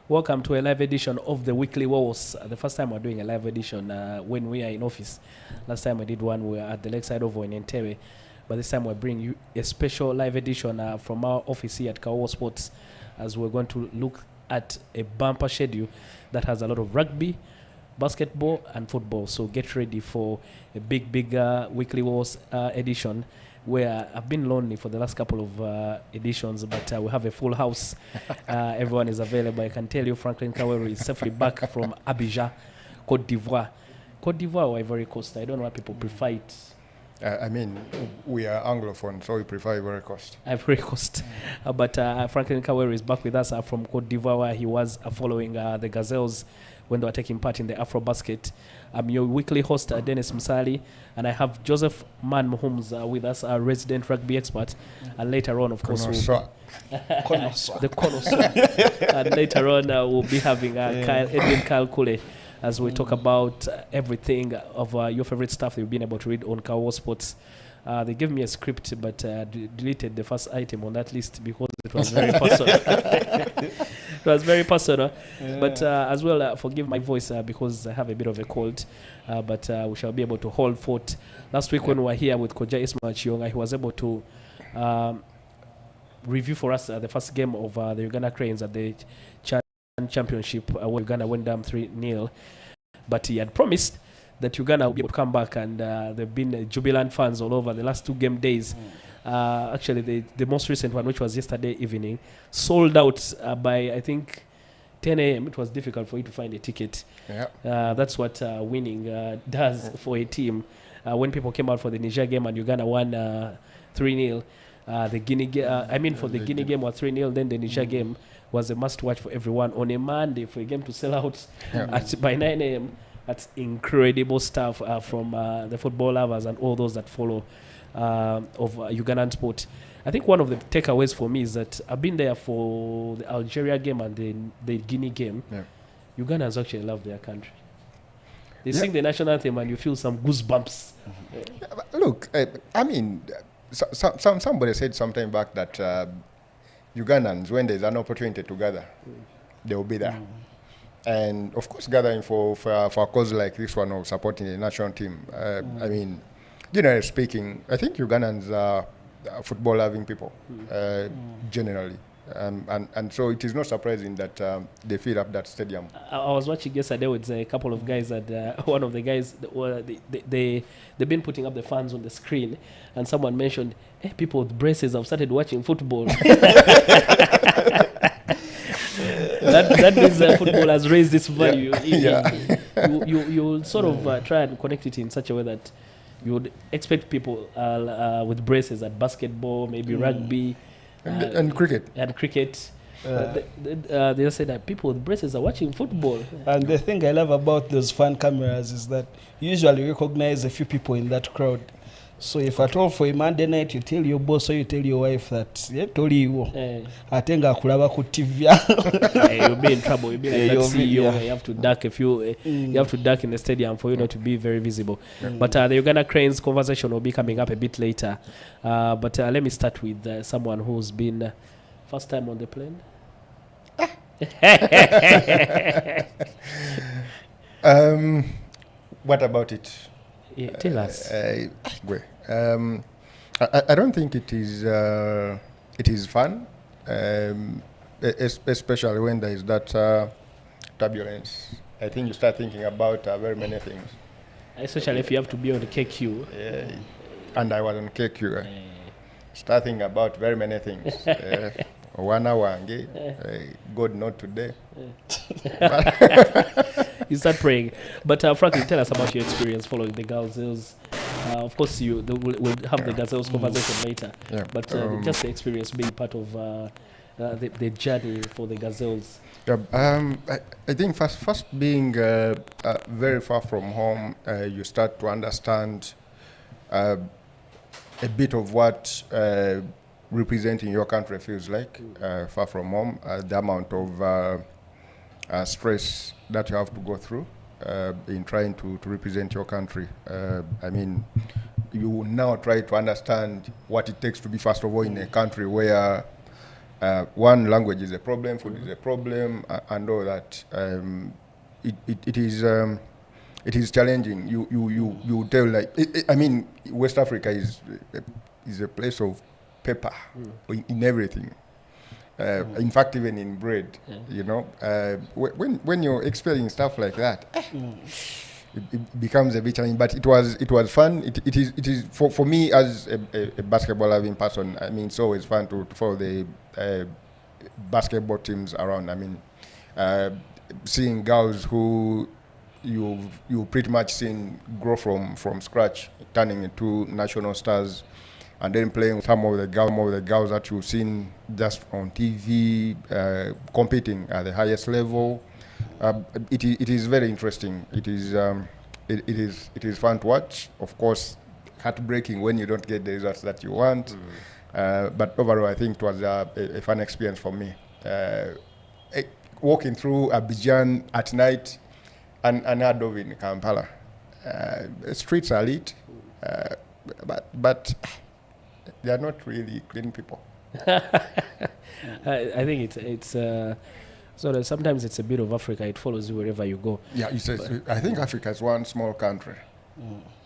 Welcome to a live edition of the weekly Wowos. The first time we're doing a live edition when we are in office. Last time I did one, we were at the Lakeside Oval in Entebbe. But this time we're bringing you a special live edition from our office here at Kawowo Sports, as we're going to look at a bumper schedule that has a lot of rugby, basketball, and football. So get ready for a big weekly Wowos edition, where I've been lonely for the last couple of editions, but we have a full house. Everyone is available. I can tell you Franklin Kawowo is safely back from Abidjan, Cote d'Ivoire. Cote d'Ivoire or Ivory Coast? I don't know what people prefer it. I mean, we are Anglophone, so we prefer Ivory Coast. Ivory Coast. But Franklin Kawowo is back with us from Cote d'Ivoire, where he was following the Gazelles when they were taking part in the Afro Basket. I'm your weekly host, Dennis Msali, and I have Joseph Man Mahomes with us, our resident rugby expert. And later on, of course, the connoisseur. And later on, we'll be having Kyle Kule, as we talk about everything of your favorite stuff you've been able to read on Kawowo Sports. They gave me a script, but deleted the first item on that list because it was very personal. It was very personal. Yeah. But as well, forgive my voice because I have a bit of a cold. But we shall be able to hold forth. Last week when we were here with Koja Ismail Chionga, he was able to review for us the first game of the Uganda Cranes at the Championship, where Uganda went down 3-0. But he had promised that Uganda will be able to come back, and there have been jubilant fans all over the last 2 game days. Actually, the most recent one, which was yesterday evening, sold out by, I think, 10 a.m. It was difficult for you to find a ticket. Yeah. That's what winning does for a team. When people came out for the Niger game and Uganda won 3-0, the Guinea for the Guinea game was 3-0, then the Niger game was a must-watch for everyone. On a Monday, for a game to sell out by 9 a.m., that's incredible stuff from the football lovers and all those that follow of Ugandan sport. I think one of the takeaways for me is that I've been there for the Algeria game and the Guinea game. Yeah. Ugandans actually love their country. They sing the national anthem and you feel some goosebumps. Look, I mean, somebody said sometime back that Ugandans, when there's an opportunity to gather, they will be there. And of course, gathering for a cause like this one of supporting the national team. I mean, generally speaking, I think Ugandans are football-loving people, generally. And so it is not surprising that they fill up that stadium. I was watching yesterday with a couple of guys, and one of the guys, they've been putting up the fans on the screen, and someone mentioned, hey, people with braces have started watching football. That means football has raised its value. You sort of try and connect it in such a way that you would expect people with braces at basketball, maybe rugby, and cricket. They say that people with braces are watching football. And the thing I love about those fan cameras is that you usually recognize a few people in that crowd. So if at all for a Monday night you tell your boss or you tell your wife that atenga kulaba ku TV, you'll be in trouble. You'll be like that CEO. You have to duck you have to duck in the stadium for you not to be very visible. But the Uganda Cranes conversation will be coming up a bit later. But let me start with someone who's been first time on the plane. What about it? Yeah, tell us. I don't think it is fun, especially when there is that turbulence. I think you start thinking about very many things. Especially if you have to be on the KQ. And I was on KQ. Start thinking about very many things. God not today. You start praying. But Franklin, tell us about your experience following the Gazelles. Of course, we'll have the Gazelles conversation later. Yeah. But just the experience being part of the journey for the Gazelles. I think first being very far from home, you start to understand a bit of what representing your country feels like far from home, the amount of stress that you have to go through in trying to represent your country. I mean, you now try to understand what it takes to be, first of all, in a country where one, language is a problem, food is a problem, and all that. It is challenging. You tell like I mean, West Africa is a place of pepper in everything. In fact, even in bread, you know, when you're experiencing stuff like that, it becomes a bit challenging. But it was fun. It is for me as a basketball loving person. I mean, it's always fun to follow the basketball teams around. I mean, seeing girls who you pretty much seen grow from scratch, turning into national stars, and then playing some of the girls that you've seen just on TV, competing at the highest level. It is very interesting. It is fun to watch. Of course, heartbreaking when you don't get the results that you want. But overall, I think it was a fun experience for me. Walking through Abidjan at night and unheard of in Kampala. The streets are lit, but they are not really clean people. I think it's sort of sometimes it's a bit of Africa. It follows you wherever you go. Yeah, you say. I think Africa is one small country.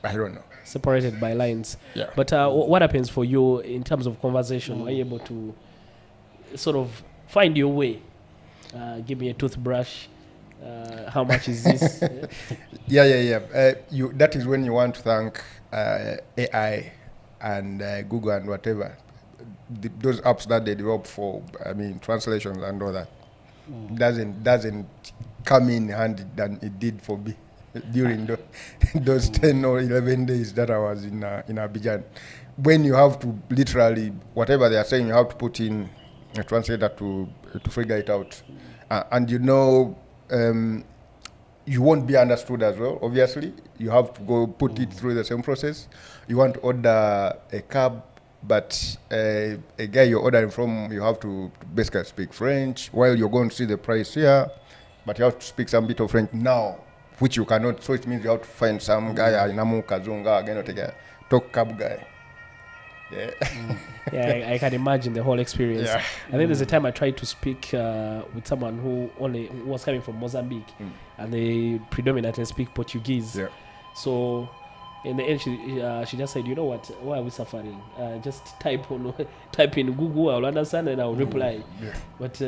I don't know. Separated by lines. Yeah. But what happens for you in terms of conversation? Are you able to sort of find your way? Give me a toothbrush. How much is this? Yeah. That is when you want to thank AI and Google and whatever. Those apps that they develop for, I mean, translations and all that, doesn't come in handy than it did for me during those 10 or 11 days that I was in Abidjan. When you have to literally, whatever they are saying, you have to put in a translator to figure it out. And you know, you won't be understood as well, obviously. You have to go put it through the same process. You want to order a cab, but a guy you're ordering from, you have to basically speak French while you're going to see the price here, but you have to speak some bit of French now, which you cannot. So it means you have to find some guy in Namu Kazunga again, take a talk cab guy. Yeah. Yeah, I can imagine the whole experience. Yeah. I think there's a time I tried to speak with someone who was coming from Mozambique, and they predominantly speak Portuguese. Yeah. So in the end, she just said, "You know what? Why are we suffering? Just type in Google. I'll understand and I'll reply." Yeah. But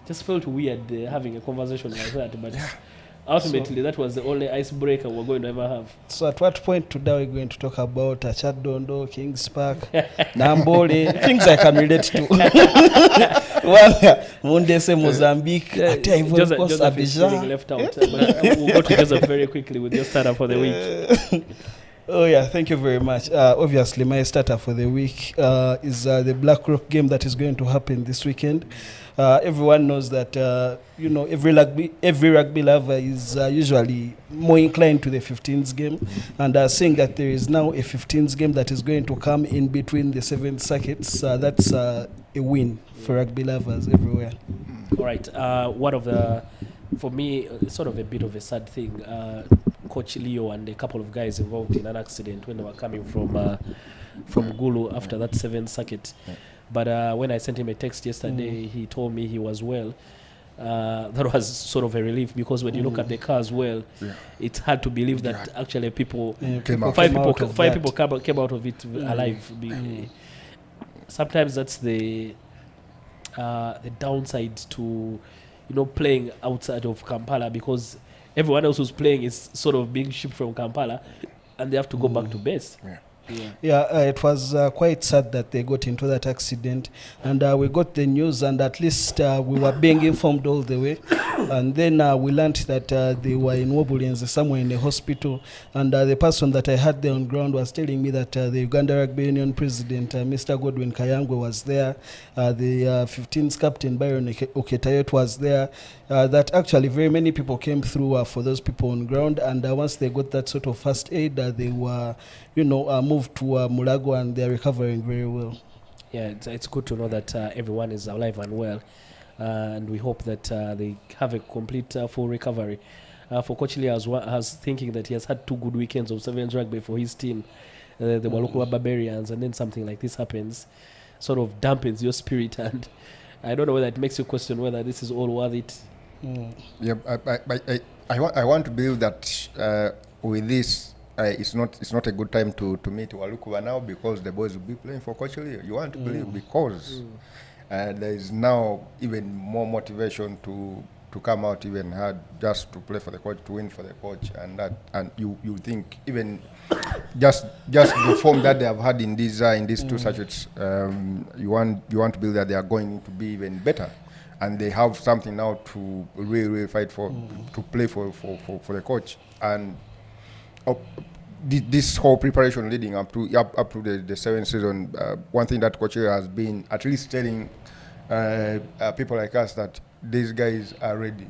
just felt weird having a conversation like that. But ultimately, that was the only icebreaker we're going to ever have. So at what point today we're going to talk about Chadondo, Kings Park, Nambole, things I can relate to. Well, Monday say Mozambique, Joseph is feeling left out. But we'll go to Joseph very quickly with your starter for the week. Oh yeah, thank you very much. Obviously, my starter for the week is the Black Rock game that is going to happen this weekend. Everyone knows that every rugby lover is usually more inclined to the 15s game, and seeing that there is now a 15s game that is going to come in between the 7 circuits, that's a win for rugby lovers everywhere. All right, for me, sort of a bit of a sad thing. Coach Leo and a couple of guys involved in an accident when they were coming from Gulu after that 7th circuit. But when I sent him a text yesterday, he told me he was well. That was sort of a relief, because when you look at the car as well, it's hard to believe that actually five people came out of it alive. Sometimes that's the downside to playing outside of Kampala, because everyone else who's playing is sort of being shipped from Kampala, and they have to go back to base. It was quite sad that they got into that accident, and we got the news, and at least we were being informed all the way, and then we learned that they were in Wobulenzi, somewhere in the hospital, and the person that I had there on ground was telling me that the Uganda Rugby Union president, Mr. Godwin Kayangwe, was there, the 15th captain Byron Oketayot was there, that actually very many people came through for those people on ground, and once they got that sort of first aid, they were moved to Mulago, and they're recovering very well. Yeah, it's good to know that everyone is alive and well, and we hope that they have a complete full recovery. For Coach Lee as thinking that he has had 2 good weekends of sevens rugby for his team, the Walukua Barbarians, and then something like this happens, sort of dampens your spirit, and I don't know whether it makes you question whether this is all worth it. Yeah, I want to believe that with this, it's not a good time to meet Walukuba now, because the boys will be playing for Coach Leo. You want to believe, because there is now even more motivation to come out even hard just to play for the coach, to win for the coach, and you think even just the form that they have had in these two circuits, you want to believe that they are going to be even better, and they have something now to really fight for, to play for the coach. And this whole preparation leading up to the seventh season, one thing that Coach has been at least telling people like us that these guys are ready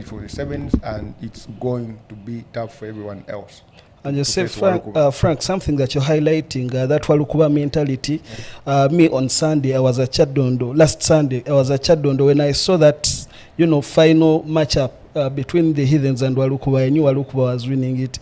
for the sevens, and it's going to be tough for everyone else. And you say, Frank, something that you're highlighting, that Walukuba mentality. Me on Sunday, I was at Chadondo. Last Sunday, I was at Chadondo when I saw that, final matchup between the Heathens and Walukuba. I knew Walukuba was winning it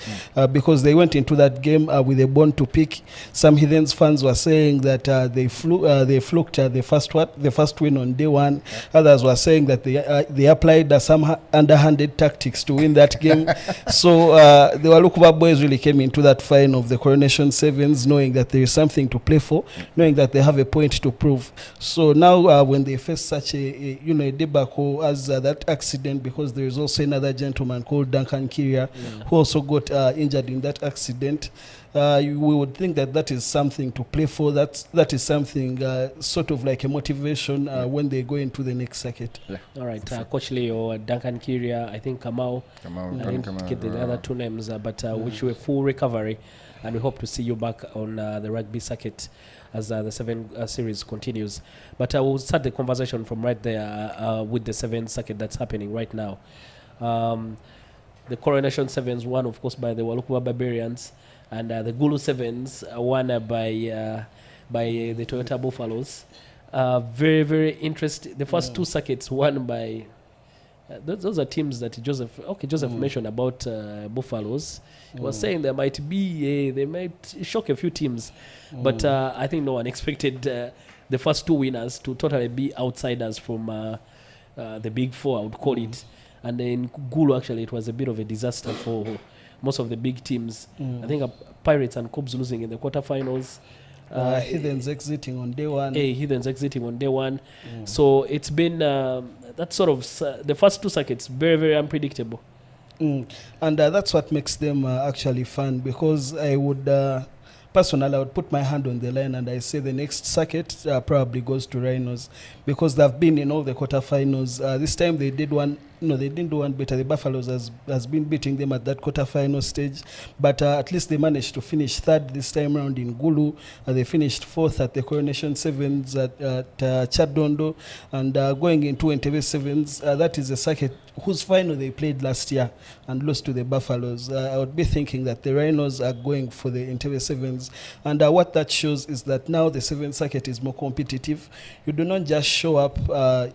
because they went into that game with a bone to pick. Some Heathens fans were saying that they fluked the first win on day one. Others were saying that they applied some underhanded tactics to win that game. So the Walukuba boys really came into that final of the Coronation Sevens knowing that there is something to play for, knowing that they have a point to prove. So now when they face such a debacle as that accident, because there is also another gentleman called Duncan Kiria who also got injured in that accident, we would think that is something to play for. That is something sort of like a motivation when they go into the next circuit. All right, Coach Leo, Duncan Kiria, I think Kamau. I didn't get the other two names, but wish you a full recovery, and we hope to see you back on the rugby circuit as the 7 series continues. But we'll start the conversation from right there with the 7 circuit that's happening right now. The Coronation Sevens won, of course, by the Walukuba Barbarians, and the Gulu Sevens won by the Toyota Buffaloes. Very, very interesting. The first 2 circuits won by those are teams that Joseph mentioned about Buffaloes. He was saying they might shock a few teams, but I think no one expected the first 2 winners to totally be outsiders from the Big Four, I would call it. And in Gulu, actually, it was a bit of a disaster for most of the big teams. I think Pirates and Cubs losing in the quarterfinals. Heathens exiting on day one. So it's been that sort of the first 2 circuits very, very unpredictable. And that's what makes them actually fun, because I would personally, I would put my hand on the line and I say the next circuit probably goes to Rhinos, because they've been in all the quarterfinals. This time they did one. No, they didn't do one better. The Buffaloes has been beating them at that quarterfinal stage, but at least they managed to finish 3rd this time around in Gulu. They finished 4th at the Coronation Sevens at Chadondo, and going into Entebbe Sevens. That is a circuit whose final they played last year and lost to the Buffaloes. I would be thinking that the Rhinos are going for the Entebbe Sevens, and what that shows is that now the 7th circuit is more competitive. You do not just show up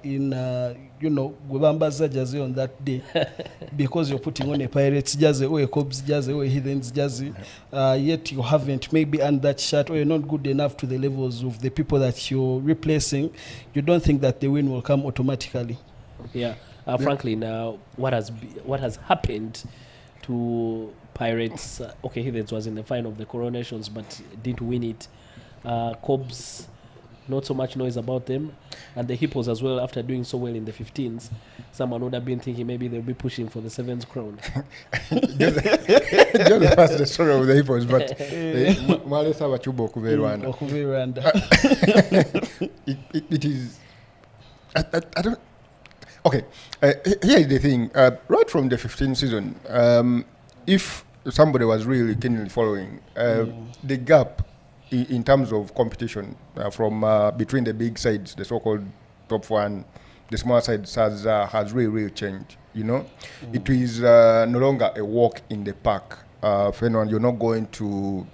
in Gwebambaza jersey on that day because you're putting on a Pirates jersey or a Cubs jersey or a Heathens jersey, yet you haven't maybe earned that shirt, or you're not good enough to the levels of the people that you're replacing. You don't think that the win will come automatically. Frankly, now what has happened to Pirates? Heathens was in the final of the Coronations but didn't win it. Cubs, not so much noise about them, and the Hippos as well. After doing so well in the 15s, someone would have been thinking maybe they'll be pushing for the 7th crown. Just pass the story of the Hippos, but it is. I don't. Okay, here's the thing. Right from the 15th season, if somebody was really keenly following, the gap in terms of competition from between the big sides, the so-called top 1, the smaller sides has really changed. It is no longer a walk in the park. For anyone, you're not going to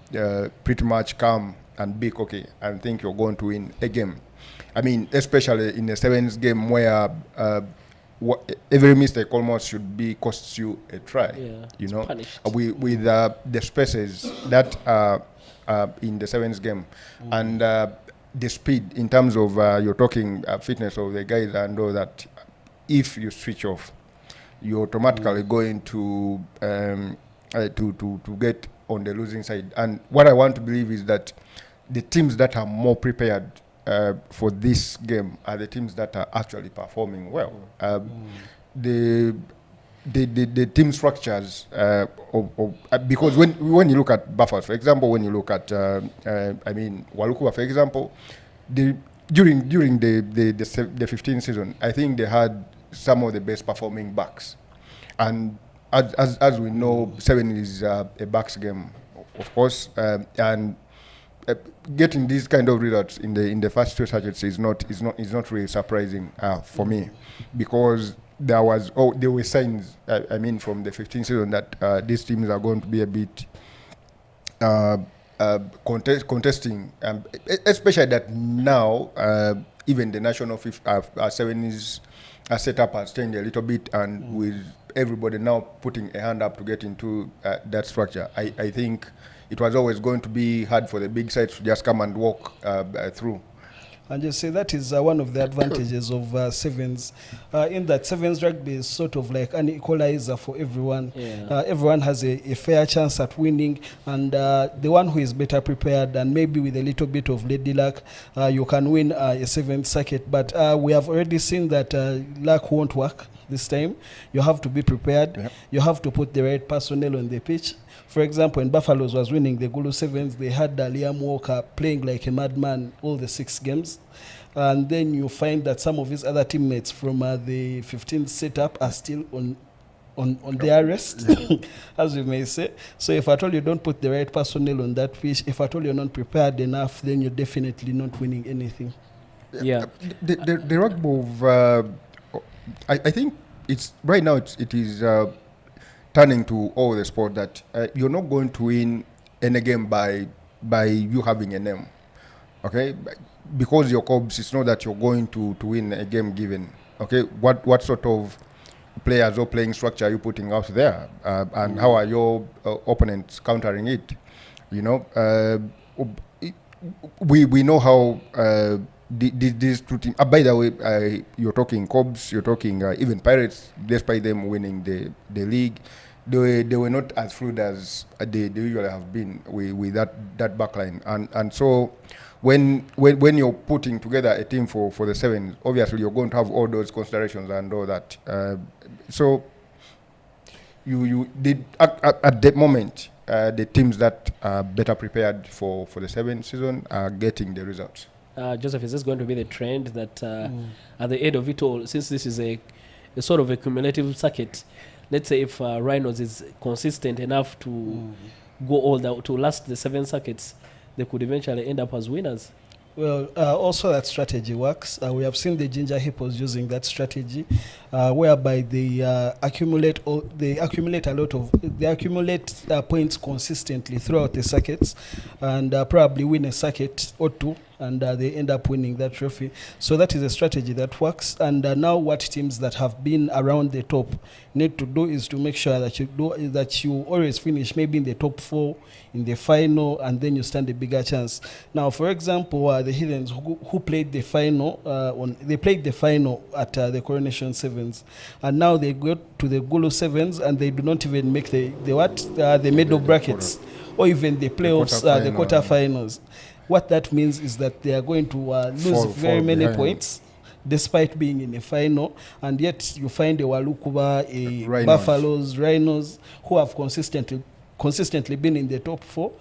pretty much come and be cocky and think you're going to win a game. I mean, especially in the 7th game where every mistake almost should be costs you a try. Punished. With the spaces that in the 7th game, and the speed in terms of you're talking fitness of the guys and all that. If you switch off, you're automatically going to get on the losing side. And what I want to believe is that the teams that are more prepared for this game are the teams that are actually performing well. The team structures because when you look at Buffers, for example, when you look at Walukuwa, for example, during the 15th season, I think they had some of the best performing backs, and as we know, 7 is a backs game, of course, and getting these kind of results in the first 2 sachets is not really surprising for me, because there were signs from the 15th season that these teams are going to be a bit contesting, especially that now even the national 7s are set up has changed a little bit, and with everybody now putting a hand up to get into that structure, I think it was always going to be hard for the big sides to just come and walk through. And you see that is one of the advantages of sevens, in that sevens rugby is sort of like an equalizer for everyone. Everyone has a fair chance at winning, and the one who is better prepared and maybe with a little bit of lady luck, you can win a seventh circuit. But we have already seen that luck won't work this time. You have to be prepared. Yep. You have to put the right personnel on the pitch. For example, when Buffaloes was winning the Gulu Sevens, they had Liam Walker playing like a madman all the 6 games. And then you find that some of his other teammates from the 15th setup are still on their rest, as you may say. So if at all you don't put the right personnel on that pitch, if at all you're not prepared enough, then you're definitely not winning anything. Yeah. The rugby of... I think it's right now it is turning to all the sport that you're not going to win any game by you having a name, okay? Because your Cobs, it's not that you're going to win a game given, okay? What sort of players or playing structure are you putting out there, and how are your opponents countering it? You know, we know how. These 2 teams. By the way, you're talking Cobs, you're talking even Pirates. Despite them winning the league, they were not as fluid as they usually have been with that backline. And so when you're putting together a team for the Sevens, obviously you're going to have all those considerations and all that. So you did at that moment. The teams that are better prepared for the 7th season are getting the results. Joseph, is this going to be the trend that at the end of it all, since this is a sort of a cumulative circuit, let's say if Rhinos is consistent enough to go all the to last the 7 circuits, they could eventually end up as winners? Well, also that strategy works. We have seen the Ginger Hippos using that strategy, whereby they accumulate points consistently throughout the circuits, and probably win a circuit or 2, and they end up winning that trophy. So that is a strategy that works. And now what teams that have been around the top need to do is to make sure that you always finish maybe in the top 4 in the final, and then you stand a bigger chance. Now, for example, the Heathens who played the final, they played the final at the Coronation Sevens, and now they go to the Gulu Sevens, and they do not even make the middle brackets or even the playoffs, the quarterfinals. What that means is that they are going to lose very many points despite being in a final, and yet you find a Walukuwa, a Buffaloes, Rhinos, who have consistently been in the top 4,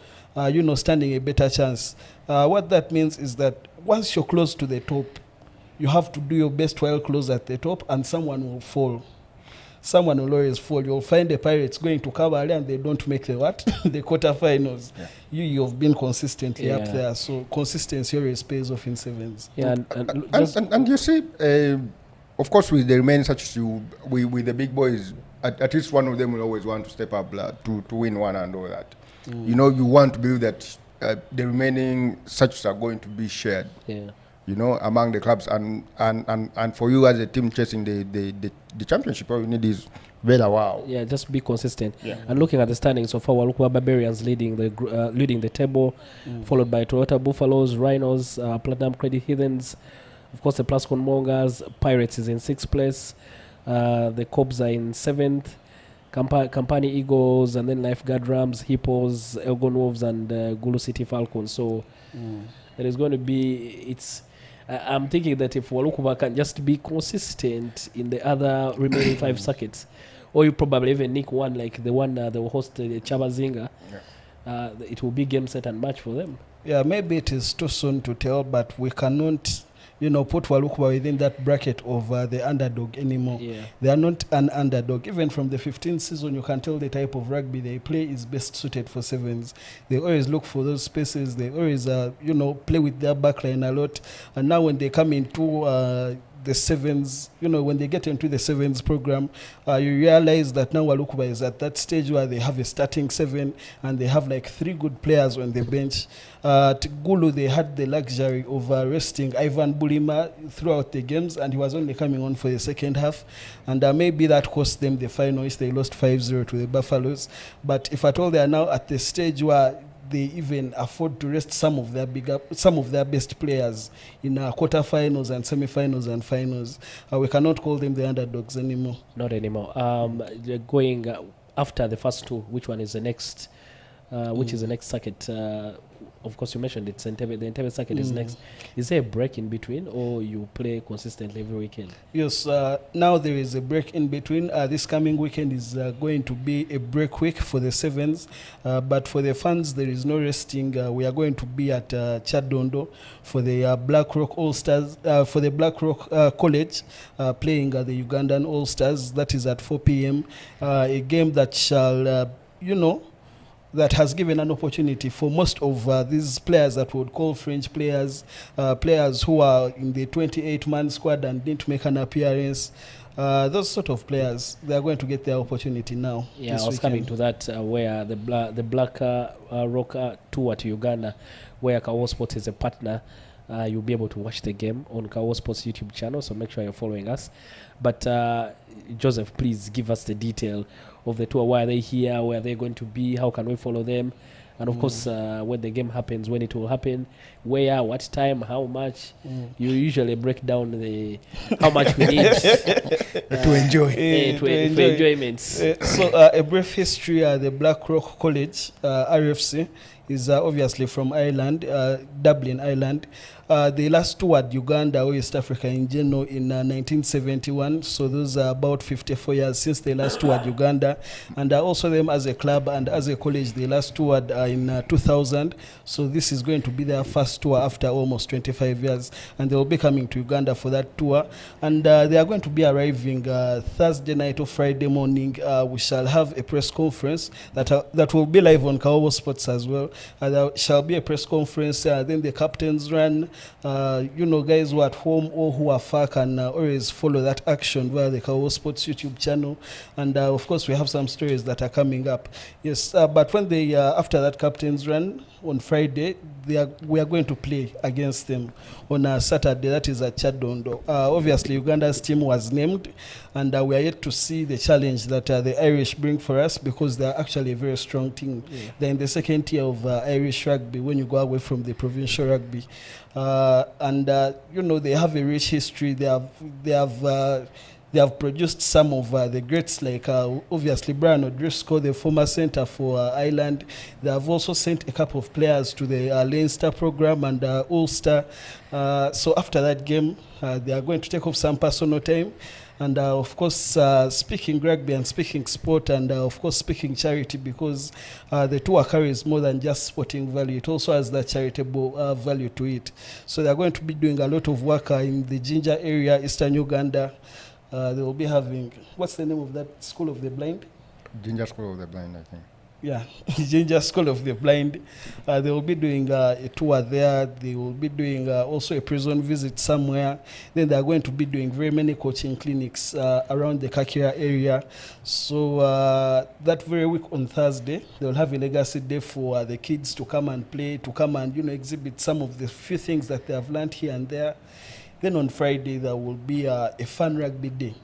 standing a better chance. What that means is that once you're close to the top, you have to do your best while close at the top, and someone will fall. Someone will always fall. You'll find the Pirates going to Cavalry and they don't make the the quarterfinals. Yeah. You've been consistently up there, so consistency always pays off in sevens. Yeah, and you see, of course, with the remaining such with the big boys, at least one of them will always want to step up to win one and all that. You know, you want to believe that the remaining such are going to be shared. Yeah. You know, among the clubs, and for you as a team chasing the championship, all you need is Better, wow. Yeah, just be consistent. Yeah. And looking at the standings so far, Walukuba Barbarians leading the table, followed by Toyota Buffaloes, Rhinos, Platinum Credit Heathens, of course the Plascon Mongers. Pirates is in 6th place. The Cobs are in 7th. Campani Eagles, and then Lifeguard Rams, Hippos, Elgon Wolves, and Gulu City Falcons. So there is going to be, I'm thinking that if Walukuba can just be consistent in the other remaining 5 circuits, or you probably even nick one like the one they will host Chabazinga, it will be game, set, and match for them. Yeah, maybe it is too soon to tell, but we cannot, put Walukuba within that bracket of the underdog anymore. Yeah. They are not an underdog. Even from the 15th season, you can tell the type of rugby they play is best suited for sevens. They always look for those spaces. They always, play with their backline a lot. And now when they come into the sevens, when they get into the sevens program, you realize that now Walukuba is at that stage where they have a starting 7 and they have like 3 good players on the bench. At Gulu, they had the luxury of resting Ivan Bulima throughout the games, and he was only coming on for the second half. And maybe that cost them the final, which they lost 5-0 to the Buffaloes. But if at all they are now at the stage where they even afford to rest some of their best players in quarterfinals and semi-finals and finals, we cannot call them the underdogs anymore. Not anymore. They're going after the first 2. Which one is the next? Which is the next circuit? Of course, you mentioned it's Entebbe. The Entebbe circuit is next. Is there a break in between, or you play consistently every weekend? Yes, now there is a break in between. This coming weekend is going to be a break week for the sevens, but for the fans, there is no resting. We are going to be at Chadondo for the Black Rock All Stars, for the Black Rock College, playing the Ugandan All Stars. That is at 4 p.m. A game that shall, that has given an opportunity for most of these players that we would call French players, players who are in the 28-man squad and didn't make an appearance. Those sort of players, they are going to get their opportunity now. Yeah, I was coming to that where the Black Rock tour to Uganda, where Kawowo Sports is a partner. You'll be able to watch the game on Kawowo Sports YouTube channel, so make sure you're following us. But Joseph, please give us the detail of the tour. Why are they here? Where are they going to be? How can we follow them? And of course, when the game happens, when it will happen, where, what time, how much. You usually break down how much we need to enjoy. For enjoyments. So a brief history, the Black Rock College, RFC, is obviously from Ireland, Dublin, Ireland. They last toured Uganda or East Africa in general in 1971. So those are about 54 years since they last toured Uganda. And also them as a club and as a college, they last toured in 2000. So this is going to be their first tour after almost 25 years. And they will be coming to Uganda for that tour. And they are going to be arriving Thursday night or Friday morning. We shall have a press conference that will be live on Kawowo Sports as well. There shall be a press conference. Then the captains run. Guys who are at home or who are far can always follow that action via the Kawowo Sports YouTube channel. And of course, we have some stories that are coming up. Yes, but when they after that captain's run on Friday, we are going to play against them on a Saturday. That is at Chadondo. Obviously, Uganda's team was named, and we are yet to see the challenge that the Irish bring for us, because they are actually a very strong team. Yeah. They're in the second tier of Irish rugby when you go away from the provincial rugby. They have a rich history. They have produced some of the greats, like obviously Brian O'Driscoll, the former centre for Ireland. They have also sent a couple of players to the Leinster program and Ulster. So after that game, they are going to take off some personal time. And of course, speaking rugby and speaking sport, and of course speaking charity, because the tour carries more than just sporting value. It also has that charitable value to it. So they're going to be doing a lot of work in the Jinja area, Eastern Uganda. They will be having, what's the name of that School of the Blind? Ginger School of the Blind, I think. Yeah, Ginger School of the Blind. They will be doing a tour there. They will be doing also a prison visit somewhere. Then they are going to be doing very many coaching clinics around the Kakira area. So that very week on Thursday, they will have a legacy day for the kids to come and play, to come and exhibit some of the few things that they have learned here and there. Then on Friday, there will be a fun rugby day.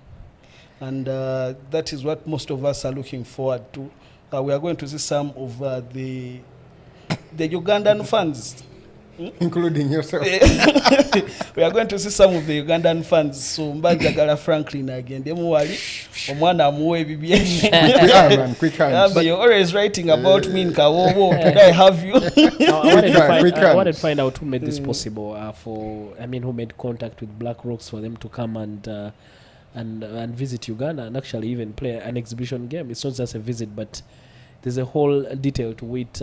and that is what most of us are looking forward to. We are going to see some of the Ugandan fans. Including yourself. We are going to see some of the Ugandan fans. So Mbajagala Franklin again. Omwana amuwe bibi. Quick hands. You're always writing about me in Kawowo. Could I have you? I wanted to find out who made this possible. Who made contact with Black Rocks for them to come and visit Uganda and actually even play an exhibition game. It's not just a visit, but there's a whole detail to it.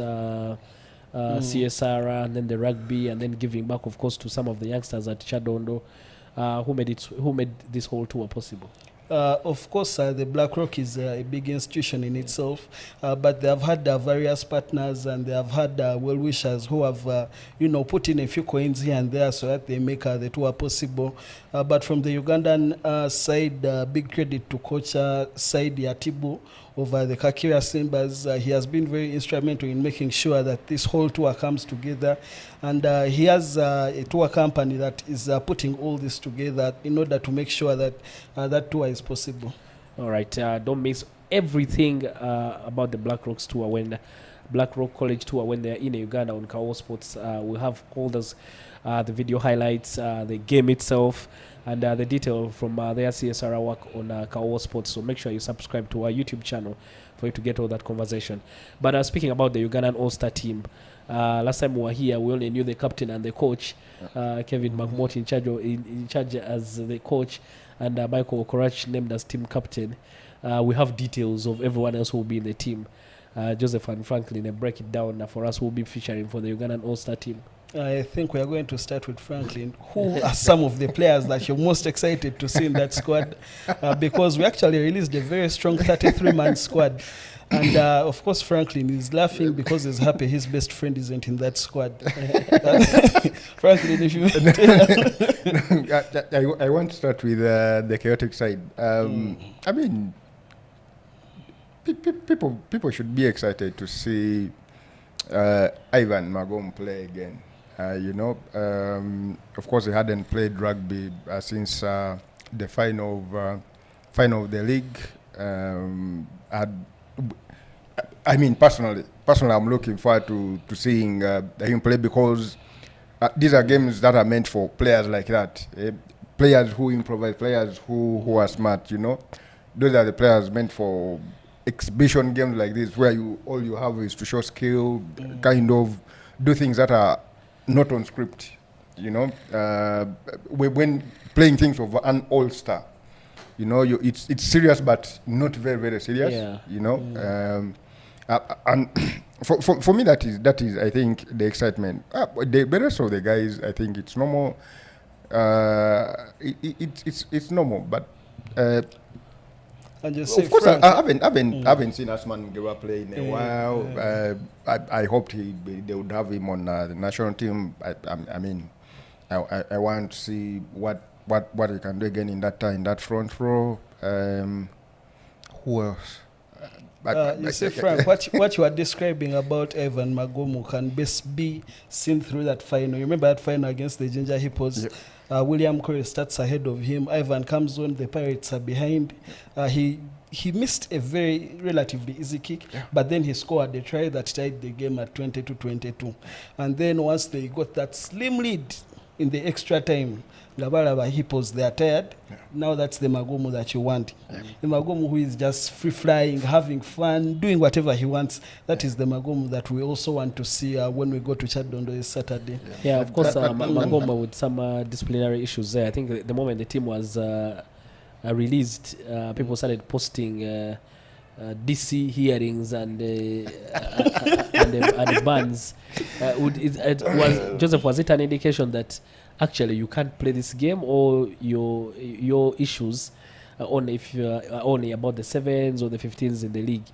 CSR and then the rugby and then giving back, of course, to some of the youngsters at Chadondo. Who made this whole tour possible? Of course, the Black Rock is a big institution in itself, but they have had various partners and they have had well-wishers who have, put in a few coins here and there so that they make the tour possible. But from the Ugandan side, big credit to Coach Saidi Atibu of the Kakira Simbas. He has been very instrumental in making sure that this whole tour comes together. And he has a tour company that is putting all this together in order to make sure that that tour is possible. All right. Don't miss everything about the Black Rocks tour when Black Rock College tour when they're in Uganda on Kawowo Sports. We'll have all those, the video highlights, the game itself, and the detail from their CSR work on Kawowo Sports. So make sure you subscribe to our YouTube channel for you to get all that conversation. But speaking about the Ugandan All-Star team, last time we were here, we only knew the captain and the coach, Kevin McMort in charge as the coach, and Michael Okorach named as team captain. We have details of everyone else who will be in the team. Joseph and Franklin, break it down for us who will be featuring for the Ugandan All-Star team. I think we are going to start with Franklin. Who are some of the players that you're most excited to see in that squad? Because we actually released a very strong 33-man squad. And of course, Franklin is laughing because he's happy his best friend isn't in that squad. Franklin, if you I want to start with the chaotic side. People should be excited to see Ivan Magom play again. Of course, he hadn't played rugby since the final of the league. Personally, I'm looking forward to seeing him play because these are games that are meant for players like that. Players who improvise, players who are smart, Those are the players meant for exhibition games like this where all you have is to show skill, kind of do things that are not on script, when playing things of an all-star, it's serious but not very, very serious, and for me that is I think the excitement. The rest of the guys, I think it's normal. It's normal, but and of course, I haven't seen Asman Mgewa play in a while. I hoped they would have him on the national team. I want to see what he can do again in that front row. Who else? You see, Frank, what you are describing about Evan Magomu can best be seen through that final. You remember that final against the Ginger Hippos? Yeah. William Corey starts ahead of him. Ivan comes on. The Pirates are behind. He missed a very relatively easy kick, but then he scored a try that tied the game at 20-22. And then once they got that slim lead in the extra time, Gabaraba Hippos, they are tired. Yeah. Now that's the Magomu that you want. Yeah. The Magomu who is just free flying, having fun, doing whatever he wants. That is the Magomu that we also want to see when we go to Chadondo this Saturday. Yeah, of course, Magomu with some disciplinary issues there. I think the moment the team was released, people started posting DC hearings and bans. Joseph, was it an indication that actually you can't play this game, or your issues only if you're only about the 7s or the 15s in the league?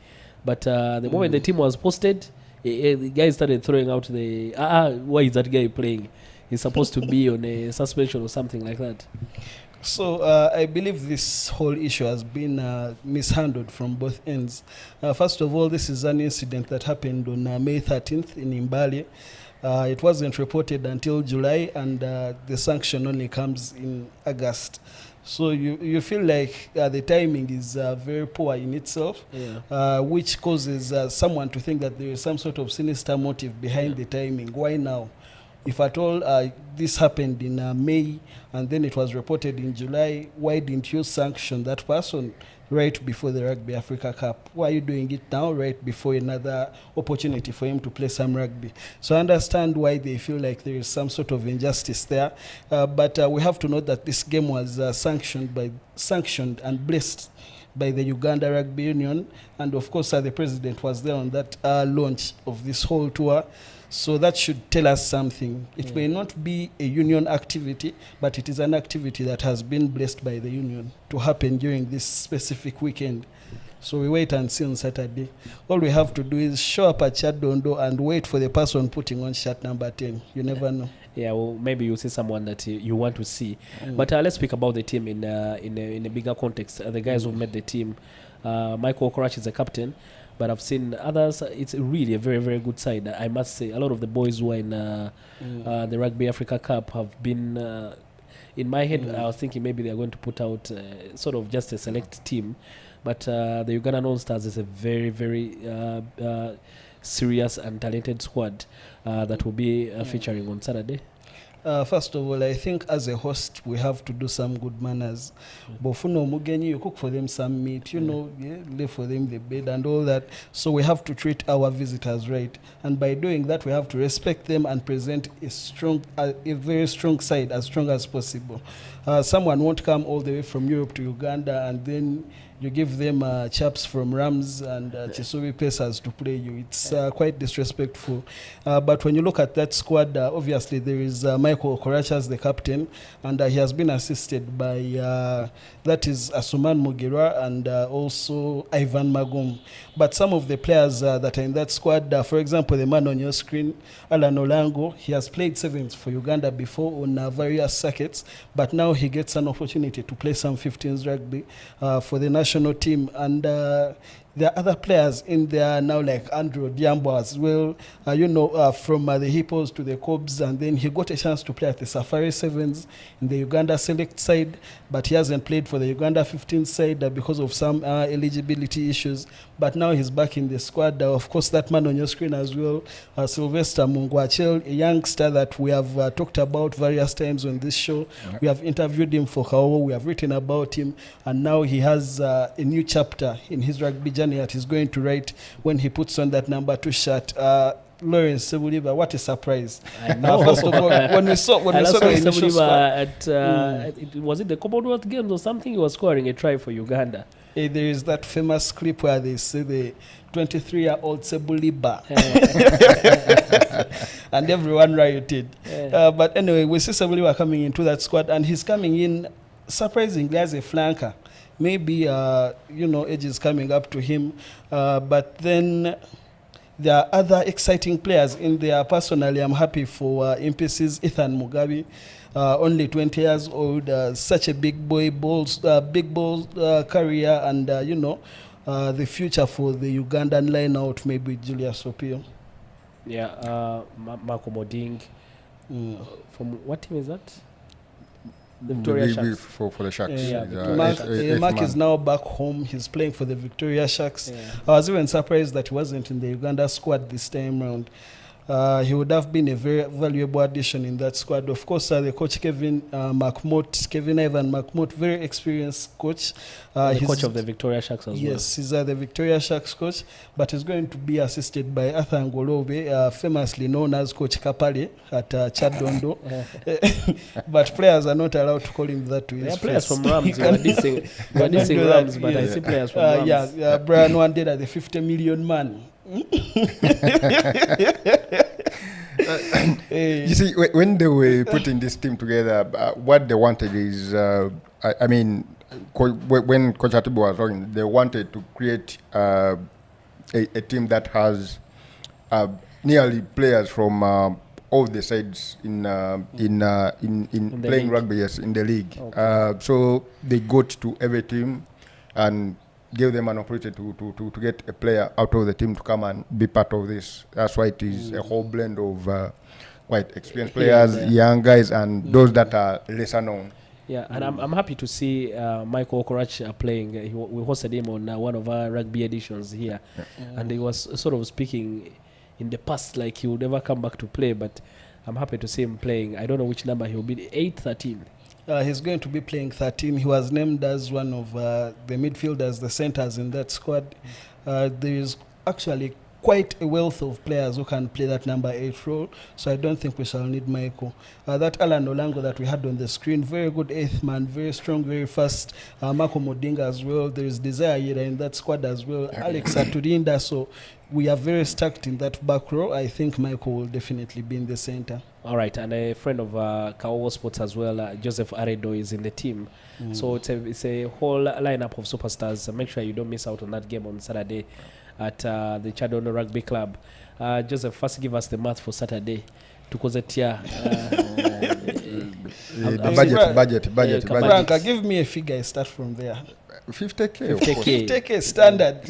But the moment the team was posted, the guys started throwing out the why is that guy playing? He's supposed to be on a suspension or something like that. So I believe this whole issue has been mishandled from both ends. First of all, this is an incident that happened on May 13th in Mbale. It wasn't reported until July, and the sanction only comes in August. So you feel like the timing is very poor in itself, which causes someone to think that there is some sort of sinister motive behind the timing. Why now? If at all this happened in May and then it was reported in July, why didn't you sanction that person right before the Rugby Africa Cup? Why are you doing it now, right before another opportunity for him to play some rugby? So I understand why they feel like there is some sort of injustice there. But we have to note that this game was sanctioned and blessed by the Uganda Rugby Union. And of course, the president was there on that launch of this whole tour. So that should tell us something. It may not be a union activity, but it is an activity that has been blessed by the union to happen during this specific weekend. So we wait and see on Saturday. All we have to do is show up at Chadondo and wait for the person putting on shirt number 10. You never know. Yeah, well, maybe you see someone that you want to see. But let's speak about the team in a bigger context. The guys who made the team. Michael Okorach is the captain. But I've seen others. It's really a very, very good side. I must say, a lot of the boys who are in the Rugby Africa Cup have been, in my head, I was thinking maybe they're going to put out sort of just a select team. But the Ugandan All-Stars is a very, very serious and talented squad that will be featuring on Saturday. First of all, I think as a host, we have to do some good manners. Bofuno Mugenyi, you cook for them some meat, lay for them the bed and all that. So we have to treat our visitors right. And by doing that, we have to respect them and present a very strong side, as strong as possible. Someone won't come all the way from Europe to Uganda and then you give them chaps from Rams and Chisubi Pacers to play you. It's quite disrespectful. But when you look at that squad, obviously there is Michael Okorach as the captain, and he has been assisted by, that is Asuman Mugira and also Ivan Magum. But some of the players that are in that squad, for example, the man on your screen, Alan Olango, he has played sevens for Uganda before on various circuits, but now he gets an opportunity to play some 15s rugby for the national team. And there are other players in there now, like Andrew Diambo as well, from the Hippos to the Cobs, and then he got a chance to play at the Safari Sevens in the Uganda select side, but he hasn't played for the Uganda 15 side because of some eligibility issues. But now he's back in the squad. Of course, that man on your screen as well, Sylvester Mungwachel, a youngster that we have talked about various times on this show. Yeah. We have interviewed him for Kawowo, we have written about him, and now he has a new chapter in his rugby journey that he's going to write when he puts on that number 2 shirt. Lawrence Sebuliba, what a surprise! I know. First of all, when we saw the initial squad, was it the Commonwealth Games or something? He was scoring a try for Uganda. There is that famous clip where they say the 23-year-old Sebuliba, and everyone rioted. But anyway, we see Sebuliba coming into that squad, and he's coming in surprisingly as a flanker. Maybe age is coming up to him, but then there are other exciting players in there. Personally, I'm happy for MPC's Ethan Mugabe, only 20 years old, such a big ball career, and the future for the Ugandan line out maybe Julius Opio. Yeah, Marco Moding. From what team is that? The Victoria Sharks. For the Sharks. Mark is now back home. He's playing for the Victoria Sharks. I was even surprised that he wasn't in the Uganda squad this time round. He would have been a very valuable addition in that squad. Of course, the coach Kevin Ivan Makmut, very experienced coach. The coach of the Victoria Sharks as well. Yes, he's the Victoria Sharks coach, but he's going to be assisted by Arthur Ngolobe, famously known as Coach Kapale at Chadondo. But players are not allowed to call him that to his face. Players from Rams. We're dissing Rams, but I see players from Rams. Brian Wandera, the 50 million man. You see, when they were putting this team together, what they wanted is, when Coach Atibu was talking, they wanted to create a team that has nearly players from all the sides in playing league. rugby, yes, in the league. Okay. So they got to every team and gave them an opportunity to get a player out of the team to come and be part of this. That's why it is a whole blend of quite experienced players, young guys, and those that are lesser known. Yeah, and I'm happy to see Michael Okorach playing. We hosted him on one of our rugby editions here, and he was sort of speaking in the past like he would never come back to play, but I'm happy to see him playing. I don't know which number he will be, 8, 13. He's going to be playing 13. He was named as one of the midfielders, the centers in that squad. There is actually quite a wealth of players who can play that number 8 role, so I don't think we shall need Michael. That Alan Olango that we had on the screen, very good 8th man, very strong, very fast. Marco Modinga as well. There is Desire Yera in that squad as well. Alex Aturinda, so we are very stacked in that back row. I think Michael will definitely be in the center. All right, and a friend of Kawowo Sports as well, Joseph Aredo, is in the team. So it's a whole lineup of superstars. So make sure you don't miss out on that game on Saturday at the Chadono Rugby Club. Joseph, first give us the math for Saturday. Tukozetia. Budget. Frank, give me a figure. I start from there. 50K. 50K standard.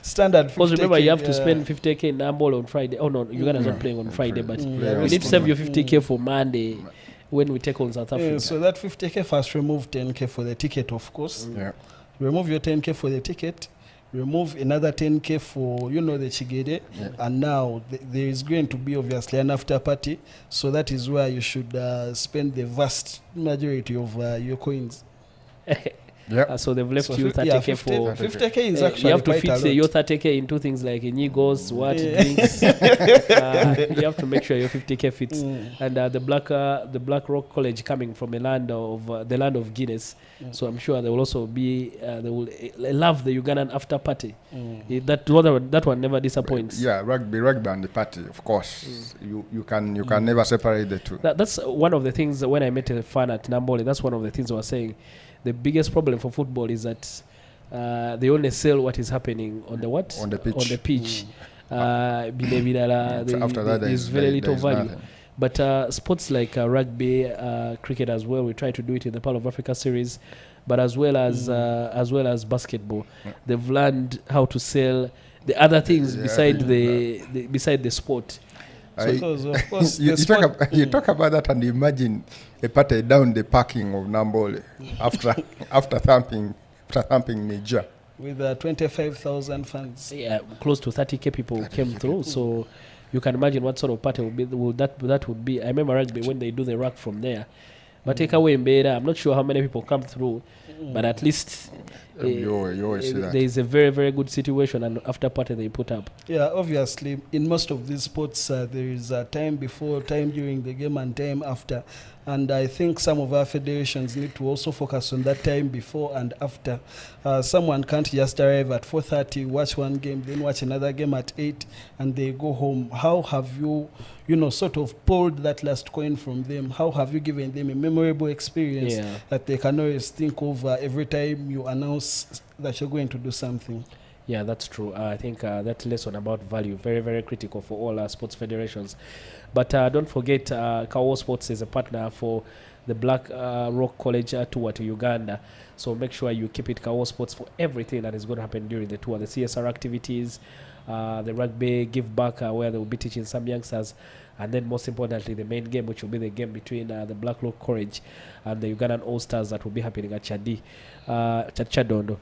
Standard. Because remember, you have to yeah. spend 50K in Nambol on Friday. Oh no, Uganda's not playing on Friday, but you need to save your 50K for Monday when we take on South Africa. So that 50K first, remove 10K for the ticket, of course. Yeah. Remove your 10K for the ticket. Remove another 10K for, the Chigede. Yeah. And now there is going to be obviously an after party. So that is where you should spend the vast majority of your coins. Yeah. So they've left you 30K for 50K is actually you have to quite fix a lot. your 30K into things like Nigos, drinks. You have to make sure your 50K fits. And the Black Rock College coming from the land of Guinness, so I'm sure they will also be they will love the Ugandan after party. That one never disappoints. Yeah, rugby and the party, of course. You can never separate the two. That's one of the things when I met a fan at Nambole. That's one of the things I was saying. The biggest problem for football is that they only sell what is happening on the what? On the pitch. On the pitch. After that, there's very little value. Nothing. But sports like rugby, cricket as well, we try to do it in the Pearl of Africa series, but as well as basketball, they've learned how to sell the other things beside the sport. So because of course you talk about that and imagine a party down the parking of Nambole after thumping Niger. With 25,000 fans. Yeah, close to 30K people came through. So you can imagine what sort of party that would be. I remember rugby when they do the rack from there. But take away Mbeda, I'm not sure how many people come through, but at least You always see that. there is a very, very good situation, and after party they put up. Yeah, obviously, in most of these sports, there is time before, time during the game, and time after. And I think some of our federations need to also focus on that time before and after. Someone can't just arrive at 4:30, watch one game, then watch another game at 8, and they go home. How have you, sort of pulled that last coin from them? How have you given them a memorable experience that they can always think of every time you announce that you're going to do something? Yeah, that's true. I think that lesson about value, very, very critical for all sports federations. But don't forget, Kawowo Sports is a partner for the Black Rock College tour to Uganda. So make sure you keep it Kawowo Sports for everything that is going to happen during the tour. The CSR activities, the rugby give back where they will be teaching some youngsters. And then most importantly, the main game, which will be the game between the Black Rock College and the Ugandan All-Stars that will be happening at Chadondo.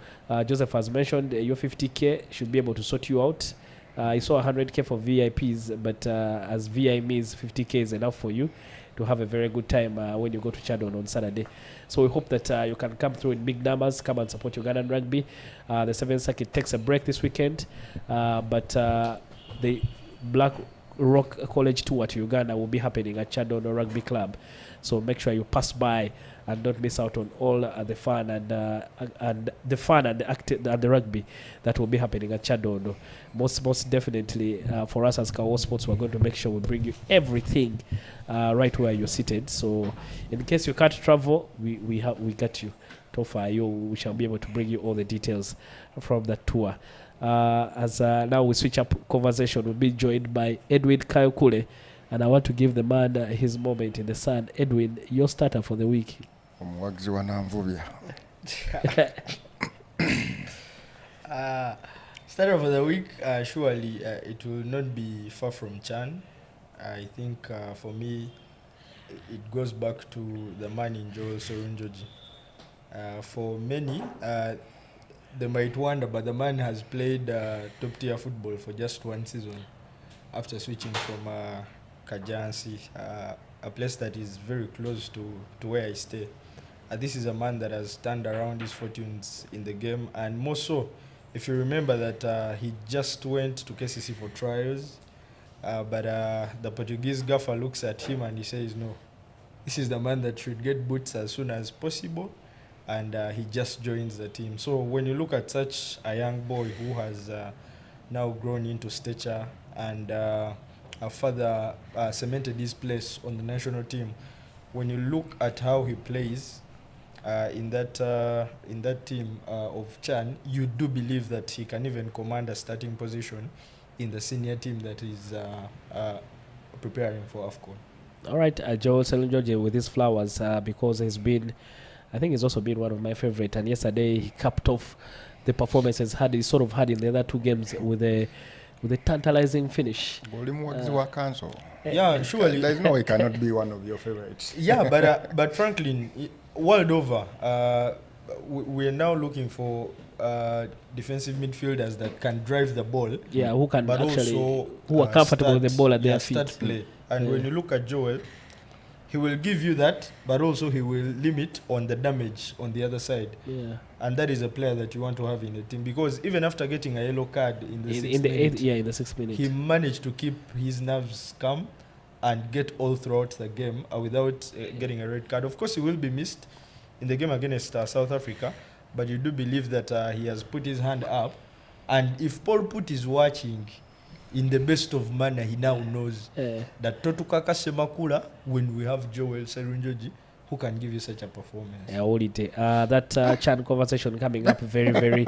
Joseph has mentioned your 50K should be able to sort you out. I saw 100K for VIPs, but as VIMs, 50K is enough for you to have a very good time when you go to Chadondo on Saturday. So we hope that you can come through in big numbers, come and support Ugandan rugby. The 7th Circuit takes a break this weekend, but the Black Rock College tour to Uganda will be happening at Chadondo Rugby Club. So make sure you pass by and don't miss out on all the fun and the rugby that will be happening at Chadondo. Most definitely for us as Kawowo Sports, we're going to make sure we bring you everything right where you're seated. So in case you can't travel, we got you. Tofa, we shall be able to bring you all the details from that tour. As now we switch up conversation, we'll be joined by Edwin Kayokule, and I want to give the man his moment in the sun. Edwin, your starter for the week. Starter for the week, surely it will not be far from Chan. I think for me, it goes back to the man in Joel Sorunjoji. For many, they might wonder, but the man has played top-tier football for just one season after switching from Kajansi, a place that is very close to where I stay. This is a man that has turned around his fortunes in the game, and more so, if you remember that he just went to KCC for trials, but the Portuguese gaffer looks at him and he says, no, this is the man that should get boots as soon as possible, and he just joins the team. So when you look at such a young boy who has now grown into stature and further cemented his place on the national team, when you look at how he plays in that team of Chan, you do believe that he can even command a starting position in the senior team that is preparing for AFCON. All right, Joel Selunjoje with his flowers because I think he's also been one of my favorite. And yesterday he capped off the performances he sort of had in the other two games with a tantalizing finish. Yeah, surely. There's no way he cannot be one of your favorites. Yeah, but Franklin, world over, we are now looking for defensive midfielders that can drive the ball. Yeah, who can but actually, also, who are comfortable with the ball at their feet. Start play. And when you look at Joel, he will give you that, but also he will limit on the damage on the other side. Yeah. And that is a player that you want to have in the team, because even after getting a yellow card in the in the 6th minute, he managed to keep his nerves calm and get all throughout the game without getting a red card. Of course, he will be missed in the game against South Africa, but you do believe that he has put his hand up. And if Paul Put is watching, in the best of manner, he now knows that Totukaka Semakula, when we have Joel Serunjoji, who can give you such a performance. Yeah, that Chan conversation coming up very, very...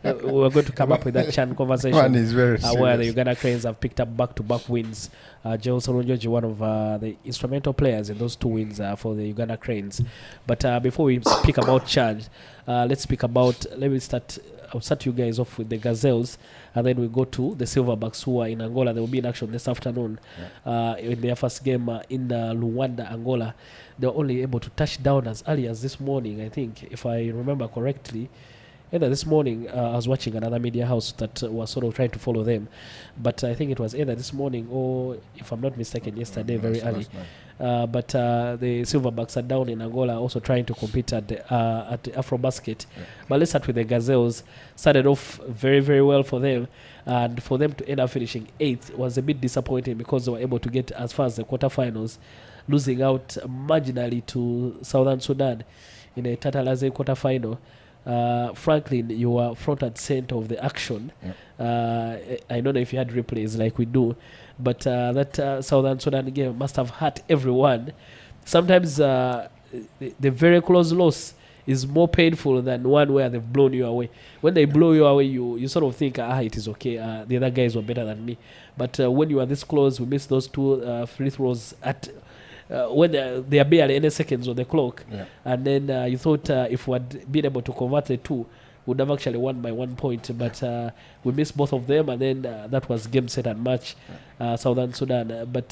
we're going to come up with that Chan conversation. One is very where the Uganda Cranes have picked up back-to-back wins. Joel Serunjoji, one of the instrumental players in those two wins for the Uganda Cranes. But before we speak about Chan, let's speak about... I'll start you guys off with the Gazelles, and then we go to the Silverbacks, who are in Angola. They will be in action this afternoon in their first game in Luanda, Angola. They were only able to touch down as early as this morning, I think, if I remember correctly. Either this morning, I was watching another media house that was sort of trying to follow them, but I think it was either this morning or, if I'm not mistaken, yesterday, very early. But the Silverbacks are down in Angola, also trying to compete at the Afrobasket. Yeah. But let's start with the Gazelles. Started off very, very well for them, and for them to end up finishing 8th was a bit disappointing, because they were able to get as far as the quarterfinals, losing out marginally to Southern Sudan in a tantalizing quarterfinal. Franklin, you were front and center of the action. I don't know if you had replays like we do, but that Southern Sudan game must have hurt everyone. Sometimes the very close loss is more painful than one where they've blown you away. When they blow you away, you sort of think, it is okay. The other guys were better than me. But when you are this close, we missed those two free throws at when they are barely any seconds on the clock. And then you thought if we had been able to convert the two, would have actually won by 1 point, but we missed both of them, and then that was game, set and match, Southern Sudan. But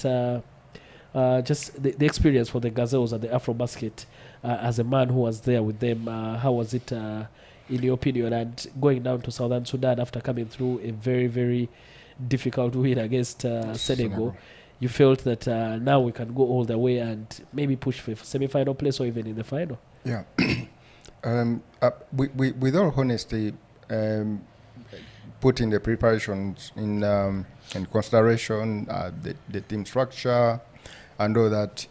just the experience for the Gazelles at the Afrobasket, as a man who was there with them, how was it in your opinion? And going down to Southern Sudan after coming through a very, very difficult win against Senegal, you felt that now we can go all the way and maybe push for semi-final place or even in the final? Yeah. With all honesty, putting the preparations in consideration, the team structure, and all that,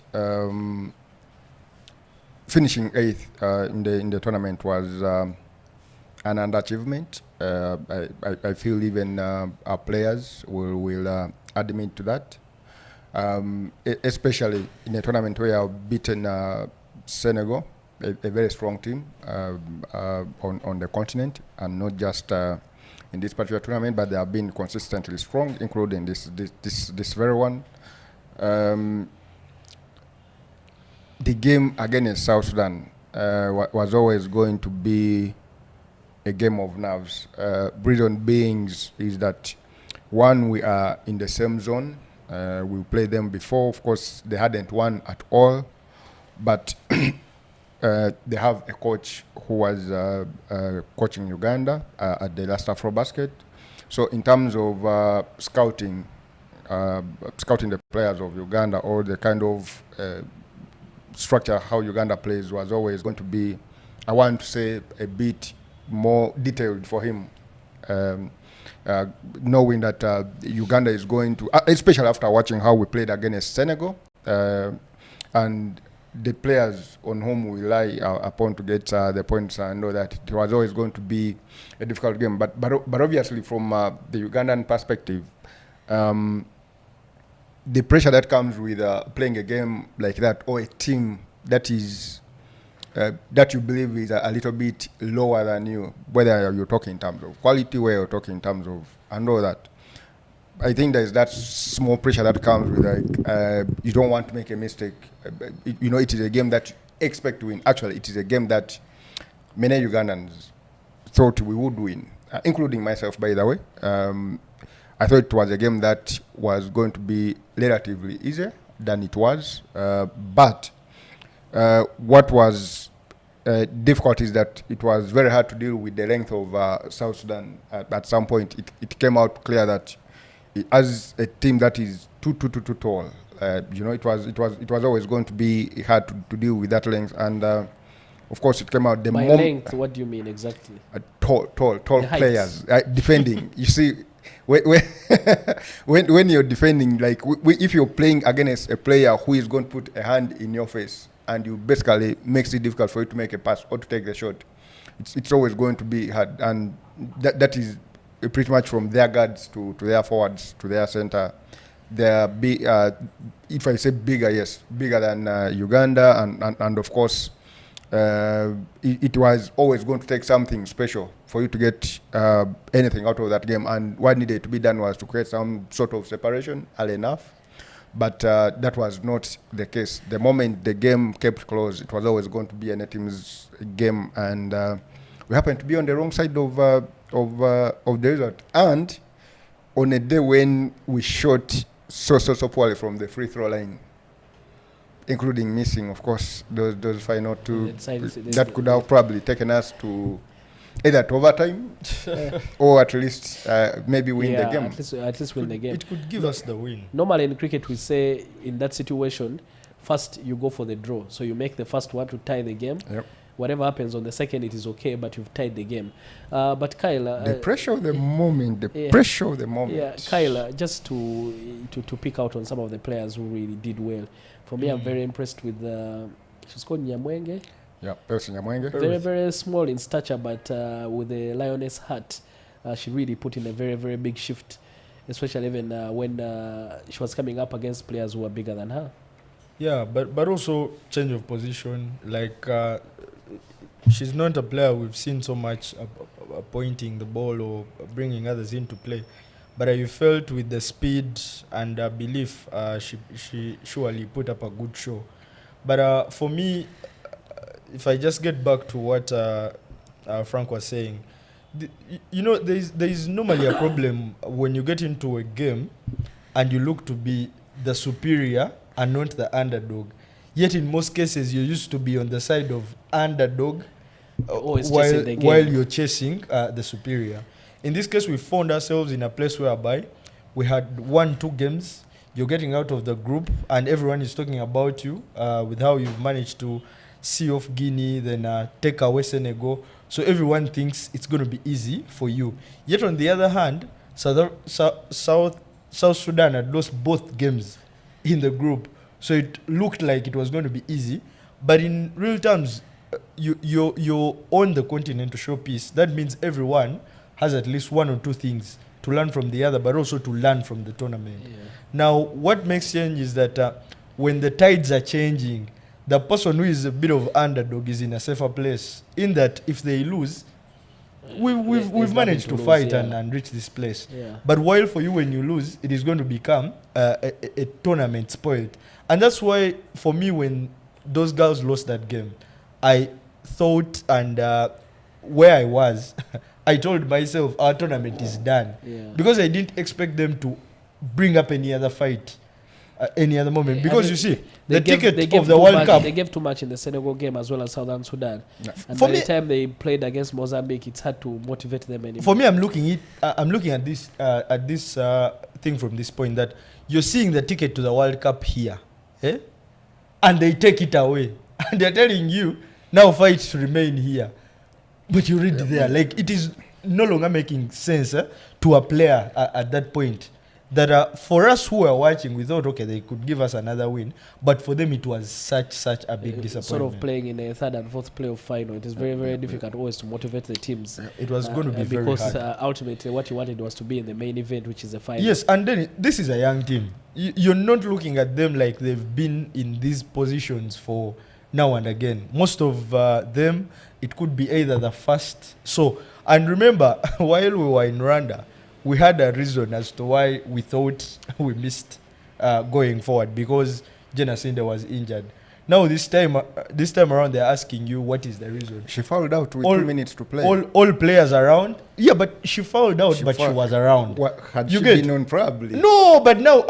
finishing 8th in the tournament was an underachievement. I feel even our players will admit to that, especially in a tournament where I've beaten Senegal, a very strong team on the continent, and not just in this particular tournament, but they have been consistently strong, including this very one. The game against South Sudan was always going to be a game of nerves. Reason being is that, one, we are in the same zone We played them before. Of course, they hadn't won at all, but they have a coach who was coaching Uganda at the last AfroBasket. So in terms of scouting the players of Uganda, or the kind of structure how Uganda plays, was always going to be, I want to say, a bit more detailed for him. Knowing that Uganda is going to, especially after watching how we played against Senegal, and the players on whom we rely upon to get the points, I know that it was always going to be a difficult game. But obviously from the Ugandan perspective, the pressure that comes with playing a game like that, or a team that is that you believe is a little bit lower than you, whether you're talking in terms of quality, whether you're talking in terms of, I know that, I think there's that small pressure that comes with, like, you don't want to make a mistake. It is a game that you expect to win. Actually, it is a game that many Ugandans thought we would win, including myself, by the way. I thought it was a game that was going to be relatively easier than it was. But what was difficult is that it was very hard to deal with the length of South Sudan. At some point, it came out clear that as a team that is too tall, it was always going to be hard to deal with that length. And of course, it came out the By length, what do you mean exactly? Tall players defending. You see, when you're defending, like if you're playing against a player who is going to put a hand in your face, and you basically makes it difficult for you to make a pass or to take the shot, it's always going to be hard. And that is pretty much from their guards to their forwards to their center. They're big, if I say bigger, yes, bigger than Uganda, and of course it was always going to take something special for you to get anything out of that game. And what needed to be done was to create some sort of separation early enough. But that was not the case. The moment the game kept close, it was always going to be a team's game, and we happened to be on the wrong side of the result. And on a day when we shot so poorly from the free throw line, including missing, of course, those final two, that could have probably taken us to either to overtime or at least maybe win the game. At least win the game. It could give us the win. Normally in cricket, we say in that situation, first you go for the draw. So you make the first one to tie the game. Yep. Whatever happens on the second, it is okay, but you've tied the game. But Kyle... the pressure of the moment, pressure of the moment. Yeah, Kyle, just to pick out on some of the players who really did well. For me, I'm very impressed with... she's called Nyamwenge. Yeah, Elsie Nyamwenge. Very, very small in stature, but with a lioness heart. She really put in a very, very big shift, especially even when she was coming up against players who were bigger than her. Yeah, but also change of position. Like, she's not a player we've seen so much pointing the ball or bringing others into play. But you felt with the speed and belief, she surely put up a good show. But for me, if I just get back to what Frank was saying, there is normally a problem when you get into a game and you look to be the superior and not the underdog. Yet in most cases, you used to be on the side of underdog while you're chasing the superior. In this case, we found ourselves in a place whereby we had 1-2 games. You're getting out of the group and everyone is talking about you with how you've managed to see off Guinea, then take away Senegal. So everyone thinks it's going to be easy for you. Yet on the other hand, South Sudan had lost both games in the group. So it looked like it was going to be easy. But in real terms, you're on the continental showpiece. That means everyone has at least 1 or 2 things to learn from the other, but also to learn from the tournament. Yeah. Now, what makes change is that when the tides are changing, the person who is a bit of underdog is in a safer place. In that, if they lose, we've managed to fight and reach this place. Yeah. But while for you, when you lose, it is going to become a tournament spoiled. And that's why, for me, when those girls lost that game, I thought, and where I was, I told myself, our tournament is done. Yeah. Because I didn't expect them to bring up any other fight any other moment. I Because mean, you see, they the gave ticket of too the World much, Cup. They gave too much in the Senegal game as well as Southern Sudan. Yeah. And For by me- the time they played against Mozambique, it's hard to motivate them anymore. For me, I'm looking at this thing from this point that you're seeing the ticket to the World Cup here, and they take it away, and they're telling you now fight to remain here, but you read there like it is no longer making sense to a player at that point. That for us who were watching, we thought, okay, they could give us another win, but for them it was such a big disappointment. Sort of playing in a third and fourth playoff final. It is very difficult always to motivate the teams. It was going to be very because hard. ultimately what you wanted was to be in the main event, which is the final. Yes, and then this is a young team. You're not looking at them like they've been in these positions for now and again. Most of them, it could be either the first. So, and remember, while we were in Rwanda, we had a reason as to why we thought we missed going forward, because Jenasinde was injured. Now this time around, they're asking you what is the reason. She fouled out with All- 2 minutes to play. All players around. Yeah, but she fouled out, She but she fouled- was around. What, had You she get- been on probably? No, but now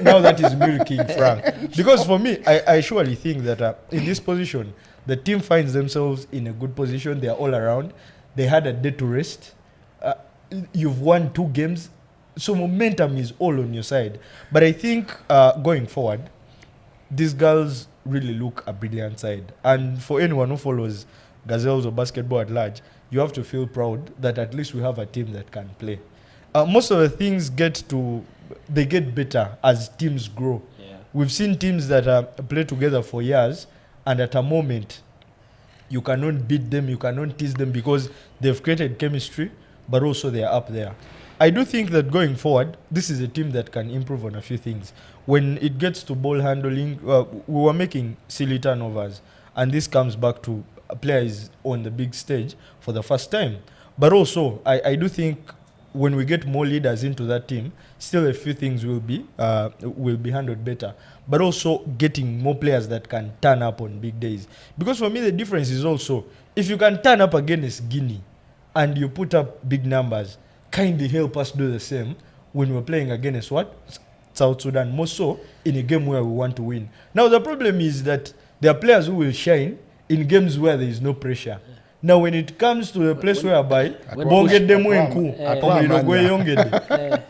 now that is milking Frank. Because for me, I surely think that in this position, the team finds themselves in a good position. They are all around. They had a day to rest. You've won 2 games, so momentum is all on your side. But I think going forward, these girls really look a brilliant side. And for anyone who follows Gazelles or basketball at large, you have to feel proud that at least we have a team that can play. Most of the things get better as teams grow. Yeah. We've seen teams that play together for years, and at a moment, you cannot beat them, you cannot tease them because they've created chemistry, but also they are up there. I do think that going forward, this is a team that can improve on a few things. When it gets to ball handling, we were making silly turnovers, and this comes back to a player is on the big stage for the first time. But also, I do think when we get more leaders into that team, still a few things will be handled better. But also getting more players that can turn up on big days. Because for me, the difference is also, if you can turn up against Guinea and you put up big numbers, kindly help us do the same when we're playing against what? South Sudan, more so in a game where we want to win. Now, the problem is that there are players who will shine in games where there is no pressure. Now, when it comes to a place whereby bongedde mwenku omuliro gweyongedde.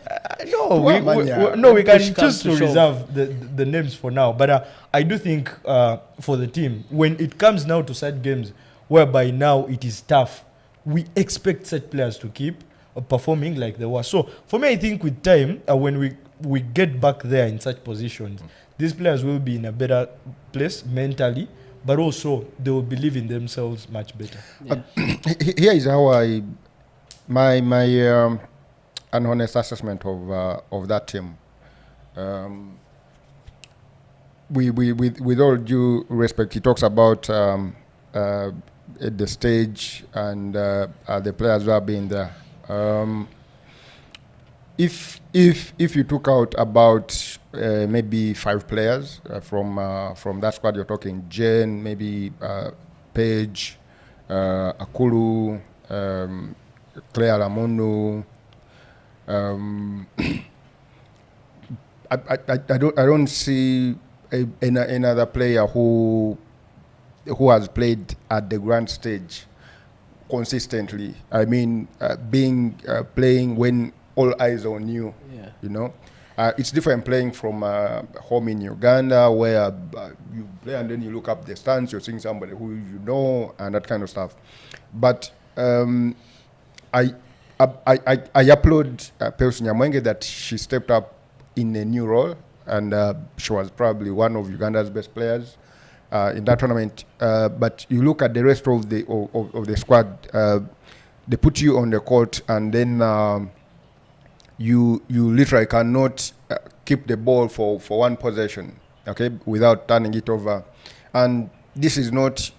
No, we can Push comes choose to to shove. reserve the names for now. But I do think for the team, when it comes now to such games whereby now it is tough, we expect such players to keep performing like they were. So for me, I think with time, when we get back there in such positions, these players will be in a better place mentally, but also they will believe in themselves much better. Yeah. Here is how my honest assessment of that team. With all due respect, he talks about the stage and the players who have been there. If you took out about maybe 5 players from that squad, you're talking Jane, maybe Paige, Akulu, Claire Lamono. I don't see another player who has played at the grand stage consistently. I mean, playing when all eyes on you. Yeah. You know, it's different playing from home in Uganda, where you play and then you look up the stands, you're seeing somebody who you know and that kind of stuff. But I applaud Percy Nyamwenge that she stepped up in a new role, and she was probably one of Uganda's best players in that tournament. But you look at the rest of the squad, they put you on the court, and then you literally cannot keep the ball for one possession, okay, without turning it over. And this is not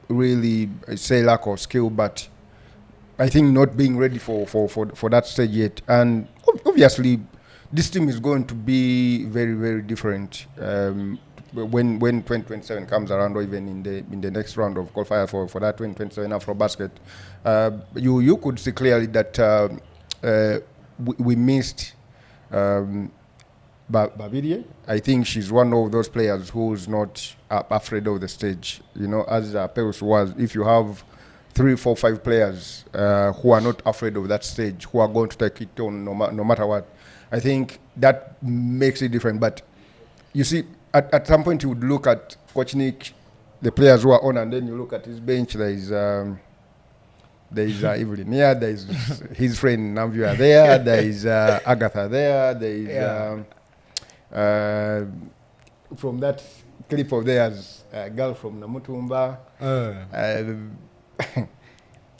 really say lack of skill, but I think not being ready for that stage yet. And obviously, this team is going to be very, very different when 2027 comes around, or even in the next round of qualifier for that 2027 Afrobasket. You could see clearly that we missed Babirie, I think she's one of those players who's not afraid of the stage. You know, as Peus was, if you have 3, 4, 5 players who are not afraid of that stage, who are going to take it on no matter what, I think that makes it different. But you see, at some point you would look at Coach Nick, the players who are on, and then you look at his bench. There is Evelyn here, there is his friend Namvia there, there is Agatha there, there is from that clip of theirs, a girl from Namutumba.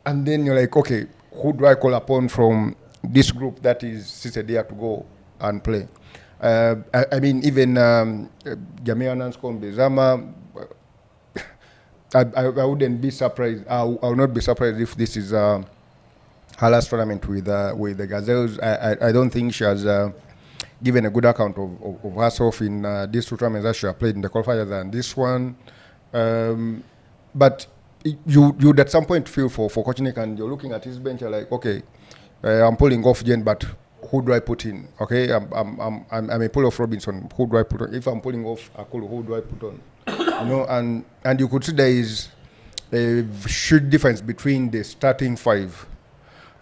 And then you're like, okay, who do I call upon from this group that is seated here to go and play? I mean, even Jamia Nanskombe Zama, I wouldn't be surprised. I will not be surprised if this is her last tournament with the Gazelles. I don't think she has given a good account of herself in these 2 tournaments that she has played in the qualifiers and this one. But you would at some point feel for Coach Nick, and you're looking at his bench, you're like, okay, I'm pulling off Jen, but who do I put in? Okay, I'm a pull off Robinson. Who do I put on? If I'm pulling off Akulu, who do I put on? You know, and you could see there is a huge difference between the starting 5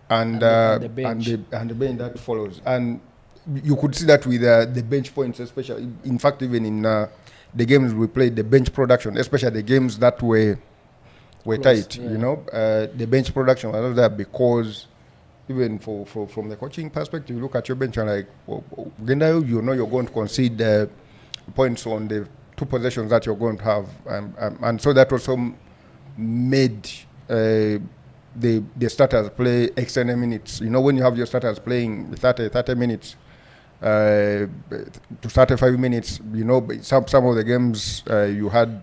and the bench that follows. And you could see that with the bench points, especially. In fact, even in the games we played, the bench production, especially the games that were tight. Yeah. You know, the bench production was not there because even from the coaching perspective, you look at your bench and like, Uganda, you know you're going to concede points on the 2 possessions that you're going to have, and so that also made the starters play extended minutes. You know, when you have your starters playing 30 minutes to 35 minutes, you know, some of the games you had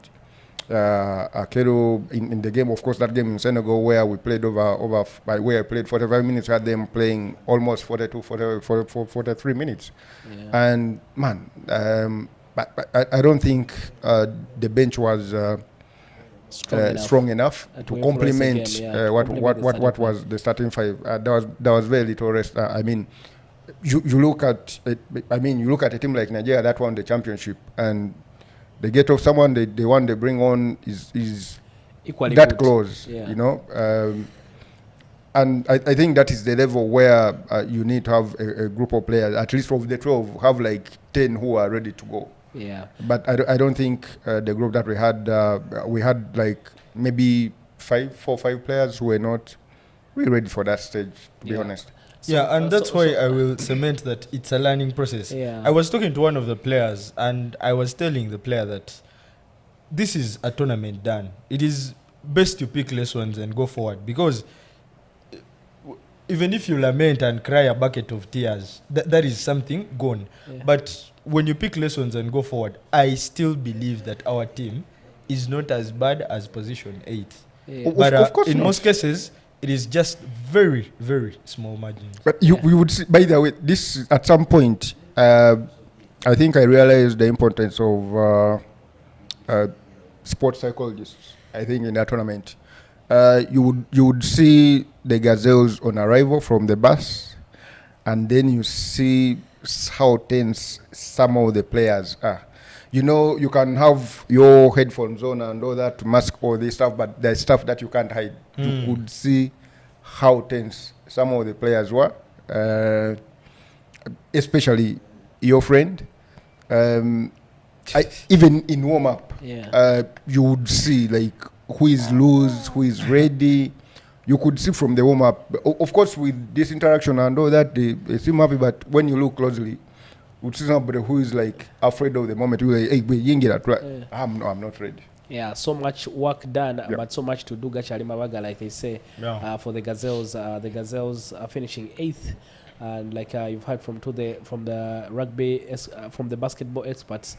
Akero in the game, of course, that game in Senegal where we played where I played 45 minutes, had them playing almost 43 minutes. Yeah. And man, but I don't think the bench was strong enough to complement what was the starting 5. There was very little rest. I mean, you look at it, you look at a team like Nigeria that won the championship, and they get off someone the one they bring on is equally that good. Close, yeah. You know. And I think that is the level where you need to have a group of players, at least of the 12, have like 10 who are ready to go. Yeah. But I don't think the group that we had like maybe 4 or 5 players who were not really ready for that stage, to be honest. Yeah, and that's why I will cement that it's a learning process. Yeah. I was talking to one of the players, and I was telling the player that this is a tournament done. It is best to pick lessons and go forward, because even if you lament and cry a bucket of tears, that is something gone. Yeah. But when you pick lessons and go forward, I still believe that our team is not as bad as position 8. Yeah. But of course in most cases, it is just very, very small margins. But we would see, by the way, this at some point, I think I realized the importance of sports psychologists, I think, in that tournament. You would see the Gazelles on arrival from the bus, and then you see how tense some of the players are. You know, you can have your headphones on and all that to mask all this stuff, but there's stuff that you can't hide. You could see how tense some of the players were, especially your friend. Even in warm-up, you would see like who is loose, who is ready. You could see from the warm-up. Of course, with this interaction and all that, they seem happy, but when you look closely, you would see somebody who is like afraid of the moment. You're like, hey, you get that. I'm not ready. Yeah, so much work done, but so much to do. Gachari Mabaga, like they say, for the Gazelles. The Gazelles are finishing 8th, and like you've heard from the rugby, from the basketball experts,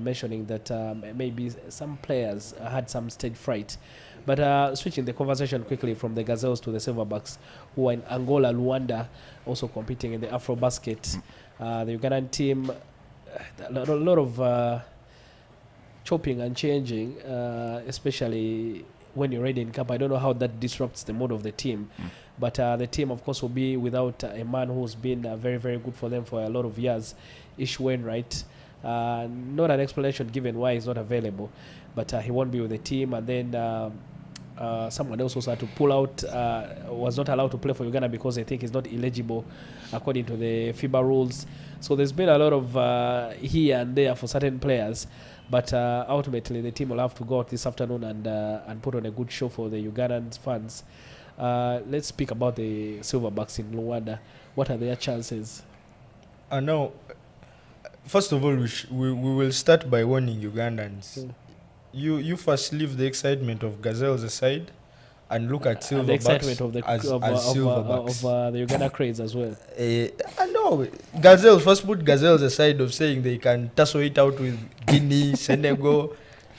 mentioning that maybe some players had some stage fright. But switching the conversation quickly from the Gazelles to the Silverbacks, who are in Angola, Luanda, also competing in the Afro Basket. The Ugandan team, a lot of chopping and changing, especially when you're already in camp. I don't know how that disrupts the mood of the team. But the team, of course, will be without a man who's been very, very good for them for a lot of years, Ish Wainwright. Not an explanation given why he's not available, but he won't be with the team. And then someone else also had to pull out, was not allowed to play for Uganda because I think he's not eligible according to the FIBA rules. So there's been a lot of here and there for certain players. But ultimately, the team will have to go out this afternoon and put on a good show for the Ugandan fans. Let's speak about the Silverbacks in Rwanda. What are their chances? Now, first of all, we will start by warning Ugandans. You first leave the excitement of Gazelles aside and look at Silverbacks the excitement of the Silverbacks. Of the Uganda Cranes as well. I know. Gazelles, first put Gazelles aside of saying they can tussle it out with Guinea, Senegal,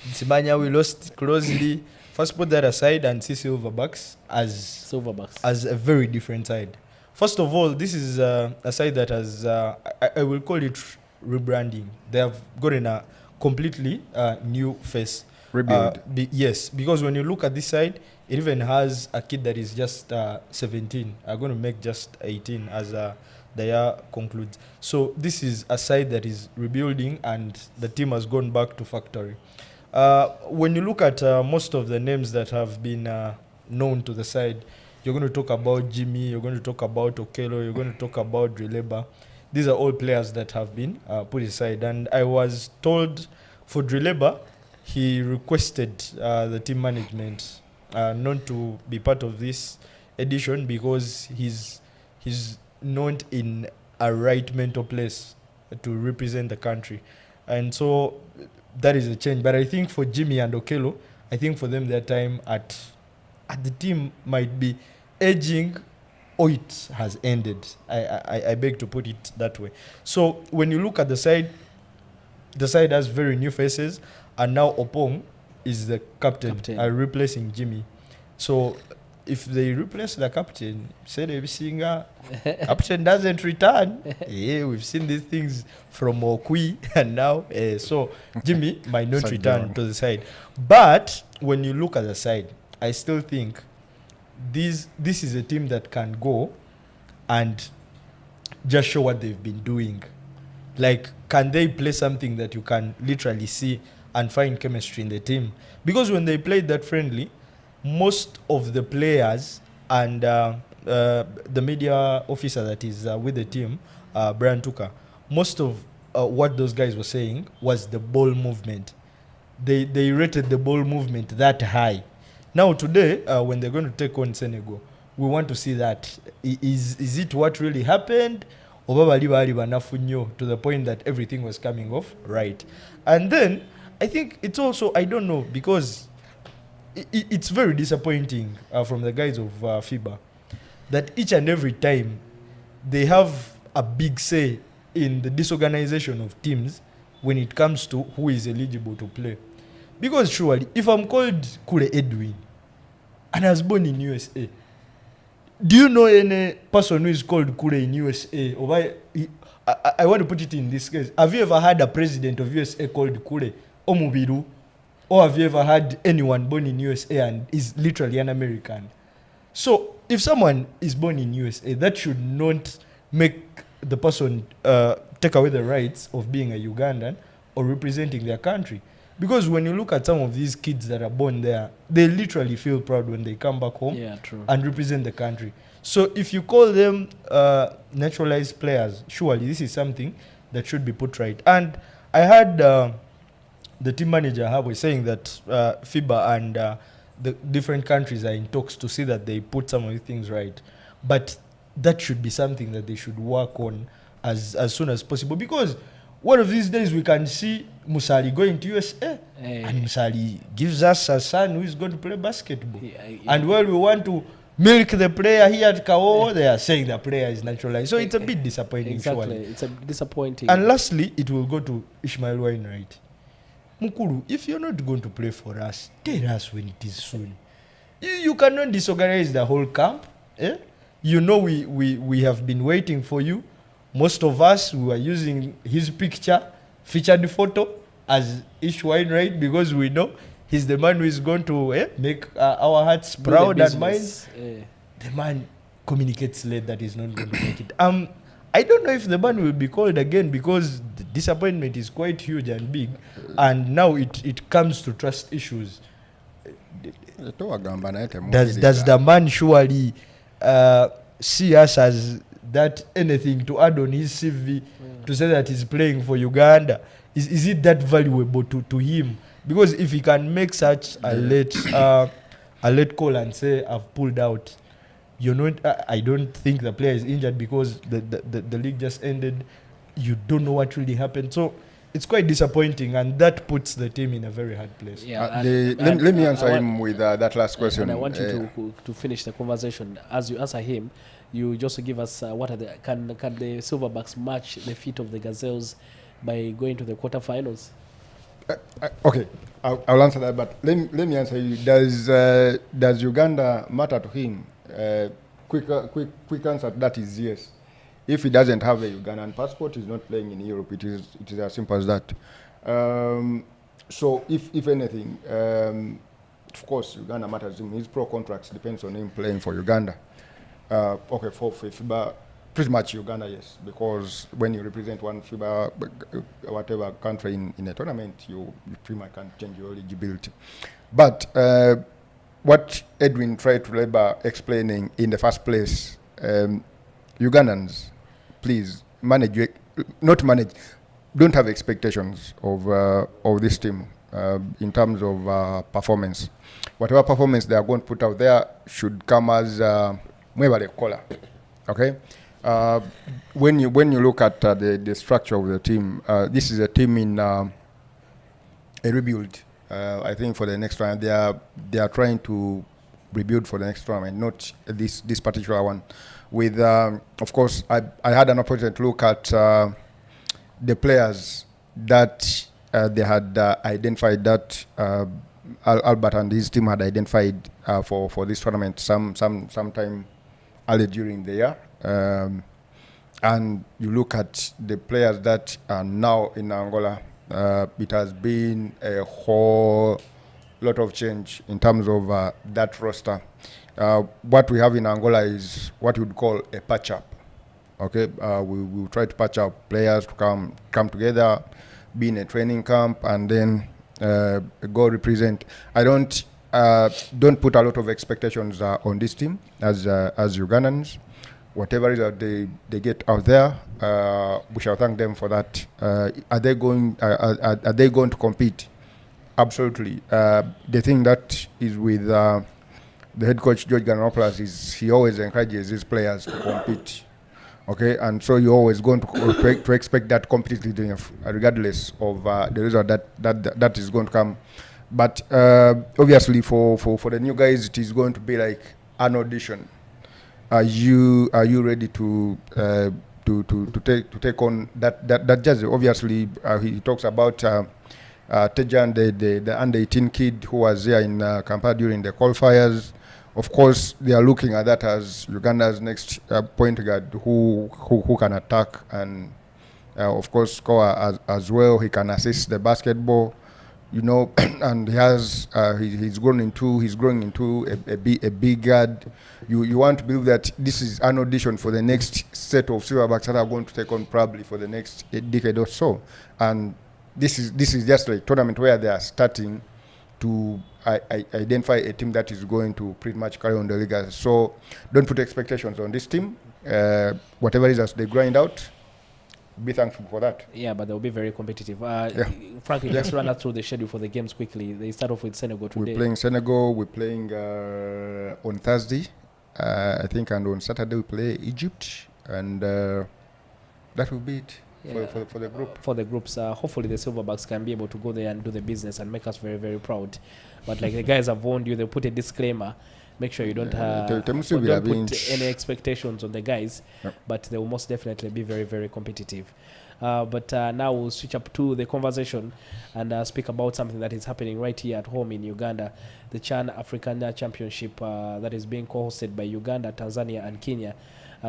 Simanya, we lost closely. First put that aside and see Silverbacks as a very different side. First of all, this is a side that has, I will call it rebranding. They have gotten a completely new face. Rebuild. Yes, because when you look at this side, it even has a kid that is just 17. I'm going to make just 18 as the year concludes. So this is a side that is rebuilding and the team has gone back to factory. When you look at most of the names that have been known to the side, you're going to talk about Jimmy, you're going to talk about Okello, you're going to talk about Drileba. These are all players that have been put aside. And I was told for Drileba, he requested the team management not to be part of this edition because he's not in a right mental place to represent the country. And so that is a change. But I think for Jimmy and Okello, I think for them their time at the team might be edging or it has ended. I beg to put it that way. So when you look at the side has very new faces, and now Opong is the captain. Replacing Jimmy. So if they replace the captain, say the singer, captain doesn't return. Yeah, we've seen these things from Okwi and now. So Jimmy might not return to the side. But when you look at the side, I still think this is a team that can go and just show what they've been doing. Like, can they play something that you can literally see and find chemistry in the team? Because when they played that friendly, most of the players and the media officer that is with the team, Brian Tuka, most of what those guys were saying was the ball movement. They rated the ball movement that high. Now today, when they're going to take on Senegal, we want to see that. Is it what really happened? To the point that everything was coming off right. And then, I think it's also, I don't know, because it's very disappointing from the guys of FIBA that each and every time they have a big say in the disorganization of teams when it comes to who is eligible to play. Because surely, if I'm called Kule Edwin and I was born in USA, do you know any person who is called Kule in USA? Or I want to put it in this case. Have you ever had a president of USA called Kule Omubiru? Or have you ever had anyone born in USA and is literally an American? So if someone is born in USA, that should not make the person take away the rights of being a Ugandan or representing their country. Because when you look at some of these kids that are born there, they literally feel proud when they come back home and represent the country. So if you call them naturalized players, surely this is something that should be put right. And I heard the team manager was saying that FIBA and the different countries are in talks to see that they put some of these things right. But that should be something that they should work on as soon as possible. Because one of these days we can see Musali going to USA, and Musali gives us a son who is going to play basketball. And while we want to milk the player here at Kawowo, they are saying the player is naturalized. So it's a bit disappointing. Exactly, surely. it's a disappointing. And lastly, it will go to Ishmael Wainwright. Mukuru, if you're not going to play for us, tell us when it is soon. You cannot disorganize the whole camp. You know we have been waiting for you. Most of us who are using his picture, featured photo, as Ish Wainwright, because we know he's the man who is going to make our hearts Do the proud and business. minds. The man communicates late that he's not going to make it. I don't know if the man will be called again because the disappointment is quite huge and big, and now it comes to trust issues. Does the man surely see us as that anything to add on his CV to say that he's playing for Uganda? Is it that valuable to him? Because if he can make such a late call and say I've pulled out, I don't think the player is injured because the league just ended. You don't know what really happened. So it's quite disappointing, and that puts the team in a very hard place. Yeah, let me answer him with that last question. And I want you to finish the conversation. As you answer him, you just give us what are can the Silverbacks match the feat of the Gazelles by going to the quarterfinals? Okay, I'll answer that, but let me answer you. Does Uganda matter to him? Quick answer to that is yes. If he doesn't have a Ugandan passport, he's not playing in Europe. It is as simple as that. So if anything, of course, Uganda matters to him. His pro contracts depends on him playing for Uganda. Okay, for FIBA, pretty much Uganda, yes, because when you represent one FIBA, whatever country in a tournament, you pretty much can change your eligibility. But what Edwin tried to labor explaining in the first place, Ugandans, please don't have expectations of this team in terms of performance. Whatever performance they are going to put out there should come as mwebale kola. Okay. When you look at the structure of the team, this is a team in a rebuild. I think for the next round they are trying to rebuild for the next round, and not this particular one. With of course, I had an opportunity to look at the players that they had identified, that Albert and his team had identified for this tournament sometime early during the year. And you look at the players that are now in Angola, it has been a whole lot of change in terms of that roster. What we have in Angola is what you would call a patch-up. Okay, we will try to patch up players to come together, be in a training camp, and then go represent. I don't put a lot of expectations on this team as Ugandans. Whatever is that they get out there, we shall thank them for that. Are they going to compete? Absolutely. The thing that is with the head coach George Ganopoulos is he always encourages his players to compete. Okay, and so you're always going to expect that competitive, regardless of the result that is going to come. But obviously, for the new guys, it is going to be like an audition. Are you ready to take on that jersey? Obviously, he talks about Tejan, the under-18 kid who was there in Kampala during the qualifiers. Of course, they are looking at that as Uganda's next point guard who can attack and, of course, score as well. He can assist the basketball, and he has he's growing into a big guard. You want to believe that this is an audition for the next set of Silverbacks that are going to take on probably for the next decade or so. And this is just like a tournament where they are starting to identify a team that is going to pretty much carry on the league. So don't put expectations on this team. Whatever it is as they grind out, be thankful for that. Yeah, but they'll be very competitive. Frankly, let's run us through the schedule for the games quickly. They start off with Senegal today. We're playing Senegal. We're playing on Thursday, I think, and on Saturday we play Egypt, and that will be it. Yeah. For the group. For the groups, hopefully the Silverbacks can be able to go there and do the business and make us very, very proud. But like the guys have warned you, they put a disclaimer. Make sure you don't put any expectations on the guys, but they will most definitely be very, very competitive. But now we'll switch up to the conversation and speak about something that is happening right here at home in Uganda, the Chan African Championship that is being co-hosted by Uganda, Tanzania, and Kenya.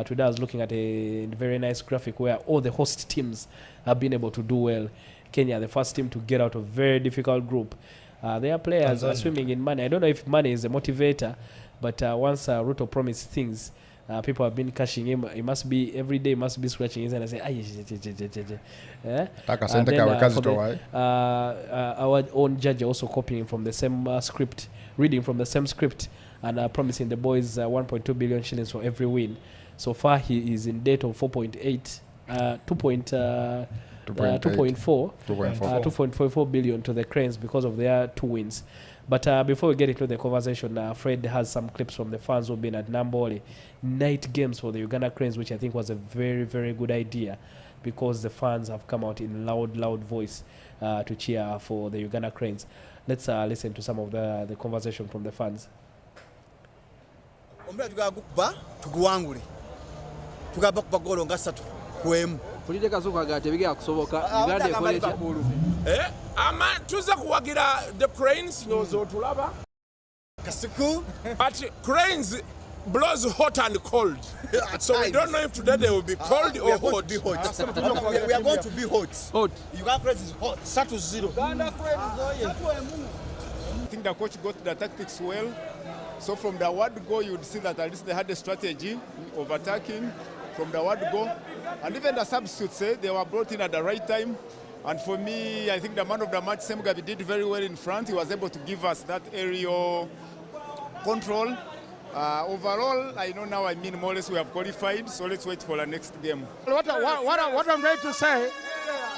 Today I was looking at a very nice graphic where all the host teams have been able to do well. Kenya, the first team to get out of a very difficult group, Their players are Tanzania. swimming in money. I don't know if money is a motivator, but once Ruto promised things, people have been cashing him. He must be every day must be scratching his hand and say, and then our own judge also copying from the same script, reading from the same script, and promising the boys 1.2 billion shillings for every win. So far, he is in debt of 4.8, 2.44 billion to the Cranes because of their 2 wins. But before we get into the conversation, Fred has some clips from the fans who've been at Nambole. Night games for the Uganda Cranes, which I think was a very, very good idea because the fans have come out in loud voice to cheer for the Uganda Cranes. Let's listen to some of the conversation from the fans. Kuliteka zukaga tebiga kusoboka Uganda ekolecha tuza kuwagira the Cranes nozo tulaba kasiku but Cranes blows hot and cold so we don't know if today they will be cold or hot. We are going to be hot. Uganda Cranes is hot. Satu 0. Uganda Cranes I think the coach got the tactics well. So from the word go, you would see that at least they had a strategy of attacking from the word go. And even the substitutes, they were brought in at the right time. And for me, I think the man of the match, Semgabi, did very well in front. He was able to give us that aerial control. Overall, I know now, more or less we have qualified, so let's wait for the next game. What I'm trying to say,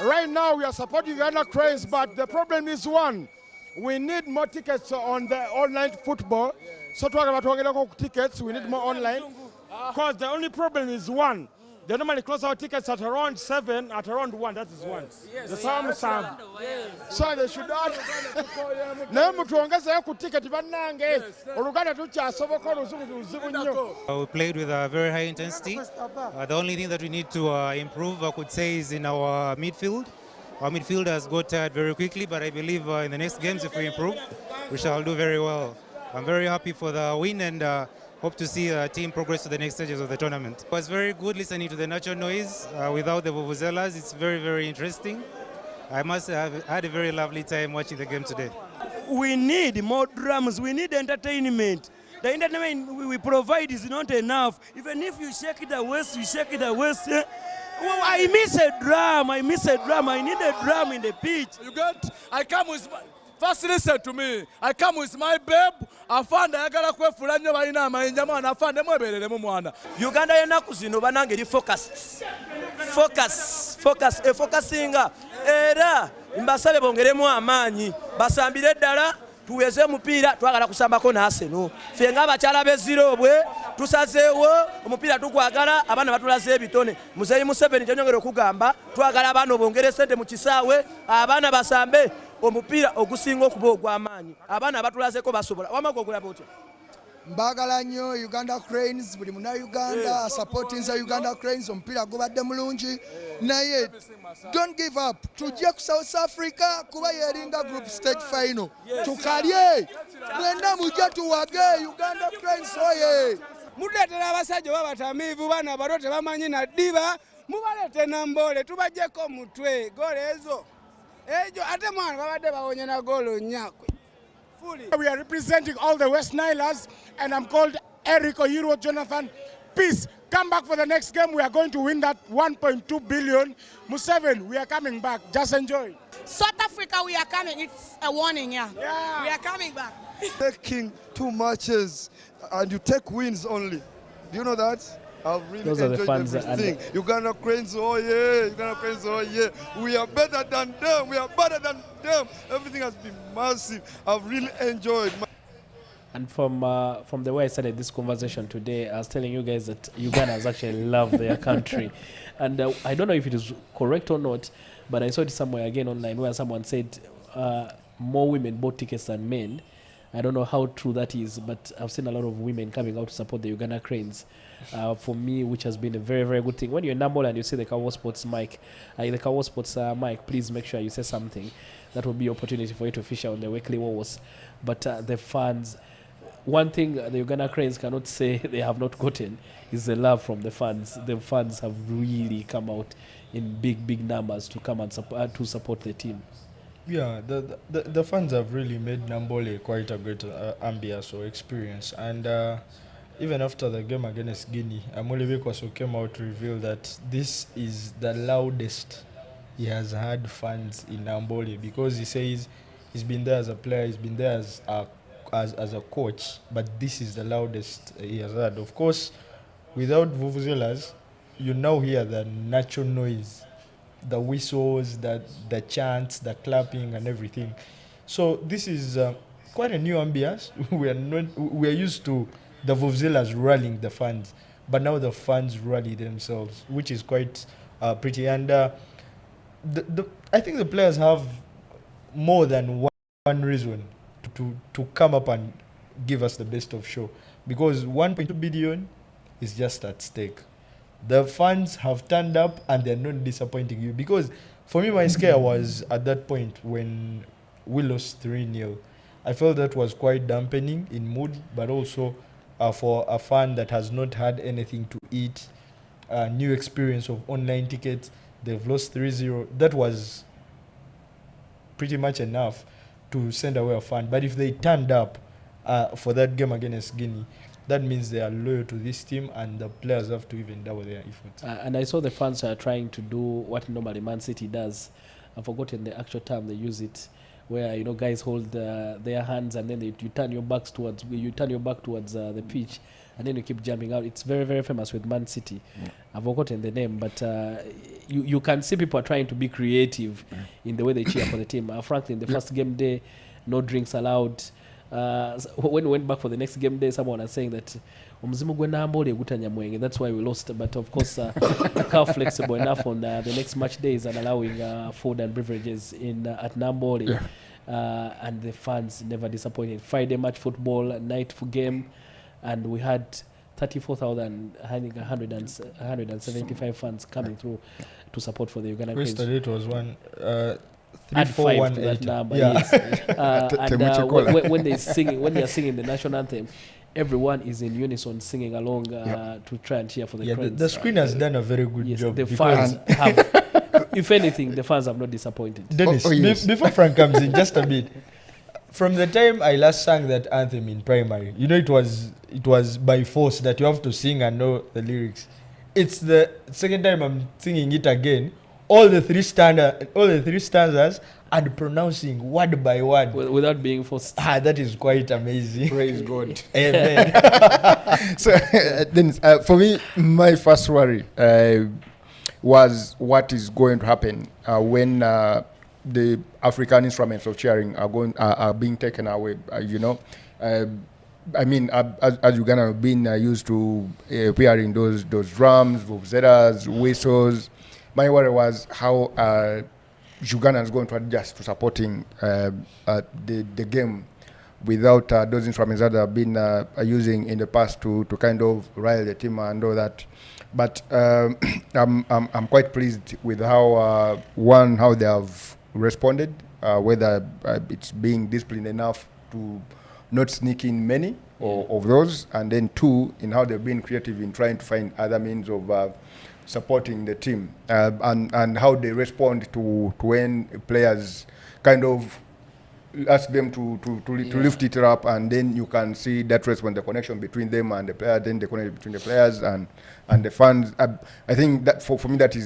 right now we are supporting Uganda Cranes, but the problem is one. We need more tickets on the online football. So talking about tickets, we need more online. Because the only problem is one. They normally close our tickets at around 7, at around 1, that is 1. Yes, the some. So they should add. We played with a very high intensity. The only thing that we need to improve, I could say, is in our midfield. Our midfielders got tired very quickly, but I believe in the next games, if we improve, we shall do very well. I'm very happy for the win and hope to see the team progress to the next stages of the tournament. It was very good listening to the natural noise without the vuvuzelas. It's very, very interesting. I must have had a very lovely time watching the game today. We need more drums. We need entertainment. The entertainment we provide is not enough. Even if you shake it away, you shake it away. Well, I miss a drum. I need a drum in the pitch. I come with... First listen to me. I come with my babe. Afanda yagala kwefula nnyo balina amayinja mwana afande mwebereremu mwana. Uganda yenaku zino banange focusinga era mbasabe bongeremu amaanyi basambire ddala tuweze omupiira twagala kusambako n'Arsenal. Ffe ng'abakyala b'eziro bwe tusazeewo omupiira tugwagala abaana batulaze ebitone. Muzeeyi Museveni kyonyongera okugamba twagala abaana bongere ssente mu kisaawe abaana basambe omupiira ogusinga okuba ogw'amaanyi abaana abatulazeko basobola wamago ogulaba otya. Mbagala nnyo Uganda Cranes buli muna Uganda supporting the Uganda Cranes omupiira gubadde mulungi naye don't give up tujje ku South Africa kuba yeringa group stage final tukalye mwenda mujja tuwage Uganda Cranes oye muletera abasajja babatamiivu bana abato tebamanyi na ddiba mubalete Nambole tubajjeko mutwe goolo ezo ejo ate mwana babadde bawonye na goolo nnyakwe. We are representing all the West Nilers, and I'm called Eric Oyiro Jonathan. Peace. Come back for the next game. We are going to win that 1.2 billion. Museveni, we are coming back. Just enjoy. South Africa, we are coming. It's a warning, yeah. We are coming back. Taking 2 matches and you take wins only. Do you know that? I've really Those are the enjoyed fans everything. Uganda Cranes, oh yeah. Uganda Cranes, oh yeah. We are better than them. We are better than them. Everything has been massive. I've really enjoyed. And from the way I started this conversation today, I was telling you guys that Ugandans actually love their country. And I don't know if it is correct or not, but I saw it somewhere again online where someone said more women bought tickets than men. I don't know how true that is, but I've seen a lot of women coming out to support the Uganda Cranes. For me, which has been a very, very good thing. When you're in Nambole and you see the Kawowo Sports mic, the Kawowo Sports mic, please make sure you say something. That will be an opportunity for you to feature on the weekly Wowos. But the fans, one thing the Uganda Cranes cannot say they have not gotten is the love from the fans. The fans have really come out in big, big numbers to come and support the team. Yeah, the fans have really made Nambole quite a great ambience or experience. And even after the game against Guinea, Amolebe Kwaso came out to reveal that this is the loudest he has had fans in Nambole, because he says he's been there as a player, he's been there as a coach, but this is the loudest he has had. Of course, without vuvuzelas, you now hear the natural noise, the whistles, the chants, the clapping, and everything. So this is quite a new ambience. We are used to the vuvuzelas rallying the fans, but now the fans rally themselves, which is quite pretty. And I think the players have more than one reason to come up and give us the best of show, because 1.2 billion is just at stake. The fans have turned up and they're not disappointing you, because for me, my scare was at that point when we lost 3-0. I felt that was quite dampening in mood, but also for a fan that has not had anything to eat, a new experience of online tickets, they've lost 3-0. That was pretty much enough to send away a fan. But if they turned up for that game against Guinea, that means they are loyal to this team, and the players have to even double their efforts. And I saw the fans are trying to do what normally Man City does. I've forgotten the actual term they use it, where guys hold their hands and then you turn your back towards the pitch, and then you keep jumping out. It's very, very famous with Man City. I've forgotten the name, but you can see people are trying to be creative in the way they cheer for the team. Frankly, in the first game day, no drinks allowed. When we went back for the next game day, someone was saying that that's why we lost. But of course, CAF flexible enough on the next match days and allowing food and beverages at Nambole. And the fans never disappointed. Friday match football, night for game, and we had 34,000, 175 fans coming through to support for the Uganda Cranes. Yesterday it was one. Add 5 to that number, yes. And when they are singing the national anthem, everyone is in unison singing along to try and cheer for the Cranes. The screen has done a very good job. The fans have, if anything, the fans have not disappointed. Dennis, before Frank comes in, just a bit. From the time I last sang that anthem in primary, it was by force that you have to sing and know the lyrics. It's the second time I'm singing it again. All the three stanzas and pronouncing word by word without being forced. That is quite amazing. Praise God. Amen. So then, for me, my first worry was what is going to happen when the African instruments of cheering are being taken away. I mean, as Uganda have been used to hearing those drums, vuvuzelas, whistles. My worry was how Uganda is going to adjust to supporting the game without those instruments that have been using in the past to kind of rile the team and all that. But I'm quite pleased with how they have responded, whether it's being disciplined enough to not sneak in many of those, and then 2, in how they've been creative in trying to find other means of supporting the team, and how they respond to when players kind of ask them to lift it up, and then you can see that response, the connection between them and the player, then the connection between the players and the fans. I think that for me that is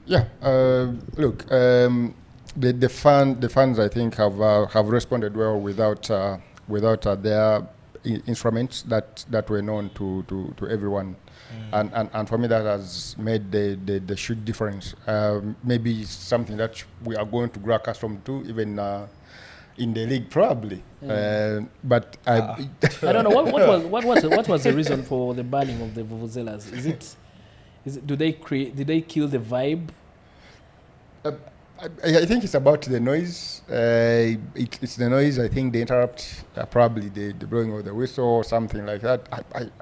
Yeah, look, the fans I think have responded well without their instruments that were known to everyone. And for me, that has made the huge difference. Maybe something that we are going to grow accustomed to, even in the league, probably. But I don't know what was the reason for the banning of the vuvuzelas. Is it did they kill the vibe? I think it's about the noise. It's the noise. I think they interrupt probably the blowing of the whistle or something like that.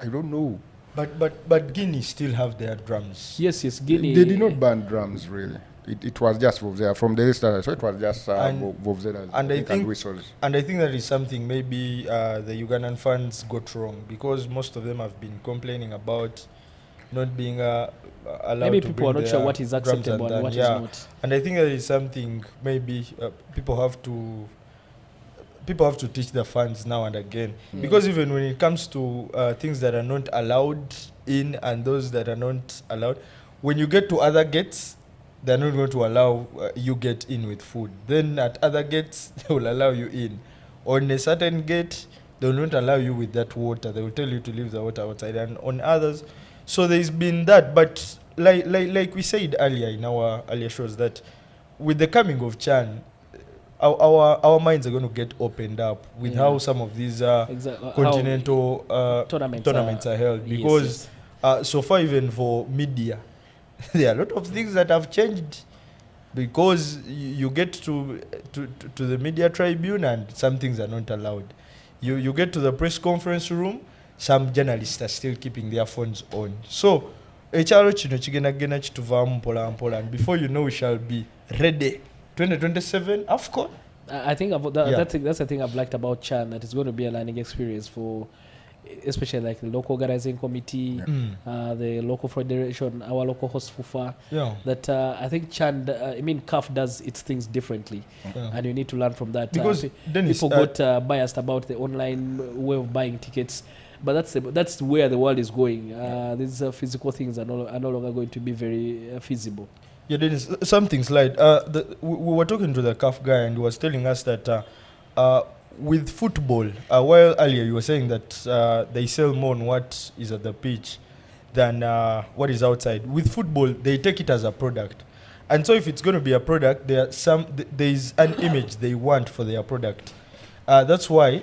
I don't know. But Guinea still have their drums. Yes, Guinea. They did not ban drums really. It was just vuvuzela from the list. So it was just vuvuzelas and whistles. And I think that is something maybe the Ugandan fans got wrong, because most of them have been complaining about not being allowed. Maybe to people are not sure what is acceptable and what is not. And I think that is something maybe people have to teach the fans now and again, because even when it comes to things that are not allowed in and those that are not allowed, when you get to other gates, they're not going to allow you get in with food. Then at other gates, they will allow you in. On a certain gate, they will not allow you with that water. They will tell you to leave the water outside. And on others, so there's been that. But like we said earlier in our earlier shows, that with the coming of Chan, our minds are going to get opened up with how some of these continental tournaments are held. Because so far, even for media, there are a lot of things that have changed, because you get to the media tribune and some things are not allowed. You get to the press conference room, some journalists are still keeping their phones on. So ekyalo kino kigenda kituvaamu mpola mpola, and before you know we shall be ready 2027 AFCON. I think that's the thing I've liked about Chan, that it's going to be a learning experience for especially like the local organizing committee, the local federation, our local host FUFA. That I think CAF does its things differently, and you need to learn from that. Because people got biased about the online way of buying tickets, but that's where the world is going. These physical things are no longer going to be very feasible. Yeah, Dennis, something's like we were talking to the CAF guy, and he was telling us that with football, while earlier you were saying that they sell more on what is at the pitch than what is outside. With football, they take it as a product, and so if it's going to be a product, there is an image they want for their product. That's why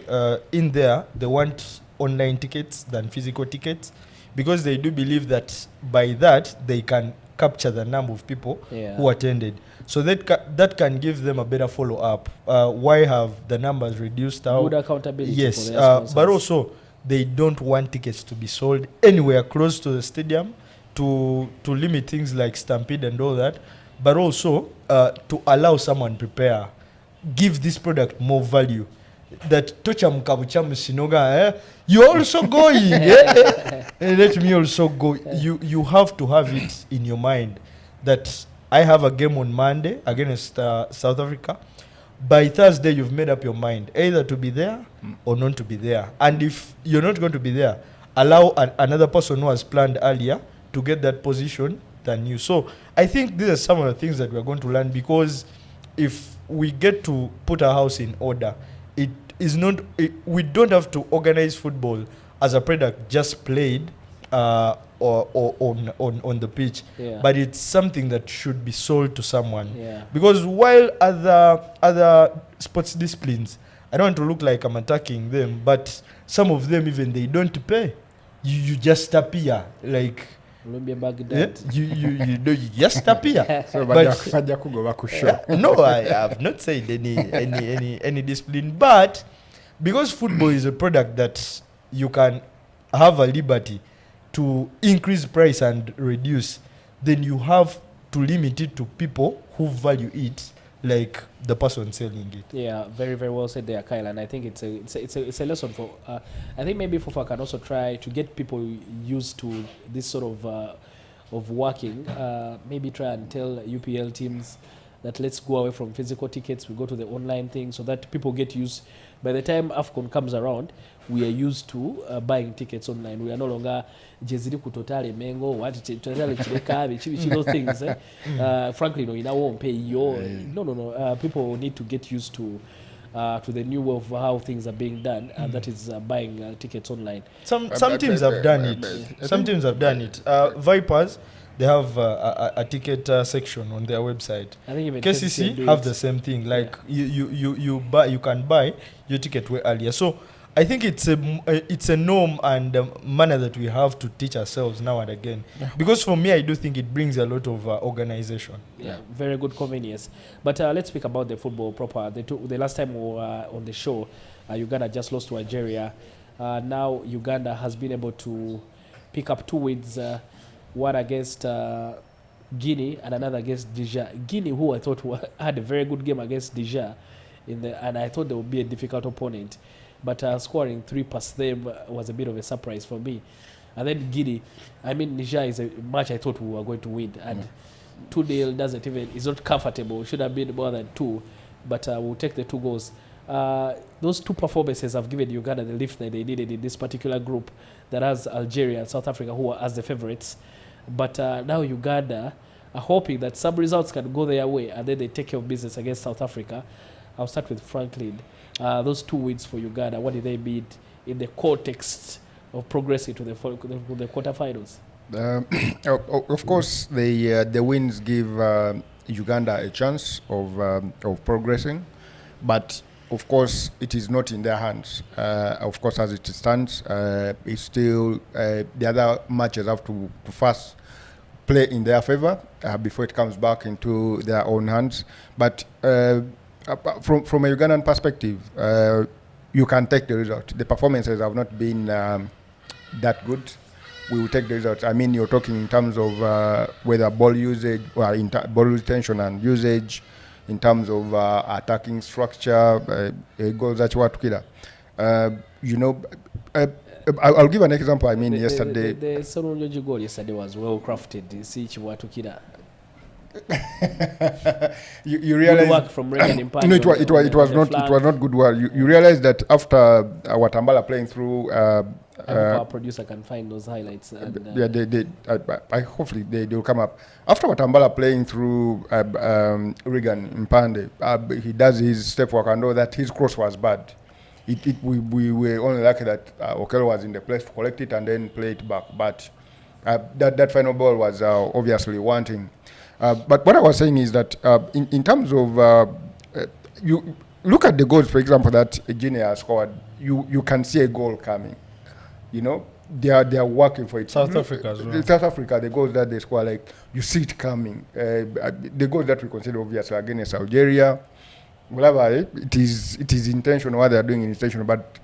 in there they want online tickets than physical tickets, because they do believe that by that they can capture the number of people who attended. So that can give them a better follow-up. Why have the numbers reduced? Good accountability. Yes, but also they don't want tickets to be sold anywhere close to the stadium to limit things like stampede and all that, but also to allow someone prepare, give this product more value. That tocha mukabucha musinoga, you're also going. Let me also go. You have to have it in your mind that I have a game on Monday against South Africa. By Thursday, you've made up your mind either to be there or not to be there. And if you're not going to be there, allow another person who has planned earlier to get that position than you. So I think these are some of the things that we're going to learn, because if we get to put our house in order, we don't have to organize football as a product just played or on the pitch, but it's something that should be sold to someone. Because while other sports disciplines, I don't want to look like I'm attacking them, but some of them even they don't pay. You just appear like. You just appear. No, I have not said any discipline, but because football is a product that you can have a liberty to increase price and reduce, then you have to limit it to people who value it, like the person selling it. Yeah, very, very well said there, Kyle. And I think it's a lesson for. I think maybe FUFA can also try to get people used to this sort of working. Maybe try and tell UPL teams that let's go away from physical tickets, we go to the online thing, so that people get used. By the time AFCON comes around, we are used to buying tickets online. We are no longer jeziri kutotale mengo, what totale chireka, those things. Frankly, no, in our own pay, no. People need to get used to to the new way of how things are being done, and that is buying tickets online. Some teams have done it. Some teams have done it. Vipers, they have a ticket section on their website. I think even KCC have the same thing. Like you can buy your ticket way earlier. So I think it's a norm and a manner that we have to teach ourselves now and again. Yeah. Because for me, I do think it brings a lot of organization. Yeah, very good convenience. But let's speak about the football proper. The last time we were on the show, Uganda just lost to Algeria. Now Uganda has been able to pick up 2 wins, one against Guinea and another against Niger. Guinea, who I thought had a very good game against Niger, and I thought they would be a difficult opponent. But scoring 3 past them was a bit of a surprise for me. And then Guinea, I mean, Niger is a match I thought we were going to win. And 2-0 doesn't even, it's not comfortable. It should have been more than 2. But we'll take the 2 goals. Those 2 performances have given Uganda the lift that they needed in this particular group that has Algeria and South Africa, who are as the favorites. But now Uganda are hoping that some results can go their way and then they take care of business against South Africa. I'll start with Franklin. Those 2 wins for Uganda, what did they mean in the context of progressing to the quarterfinals? Of course, the wins give Uganda a chance of progressing, but of course it is not in their hands. Of course, as it stands, it's still the other matches have to first play in their favor before it comes back into their own hands. But from a Ugandan perspective, you can take the result. The performances have not been that good. We will take the results. I mean, you're talking in terms of whether ball usage, or ball retention and usage, in terms of attacking structure, goals that you want to kill. I'll give an example. I mean, yesterday. The Sorunjoji goal yesterday was well crafted. See Chiwatukida. you realize good work from Regan in no, it was not good work. You realize that after Watambala playing through, our producer can find those highlights. And, I hopefully they will come up after Watambala playing through Regan Mpande. He does his step work and know that his cross was bad. We were only lucky that Okello was in the place to collect it and then play it back. But that final ball was obviously wanting. But what I was saying is that in terms of you look at the goals, for example, that Guinea has scored, you can see a goal coming. You know, they are working for it. South Africa as well. South Africa, the goals that they score, like you see it coming. The goals that we consider obviously against Algeria, whatever it is intentional what they are doing is intentional. But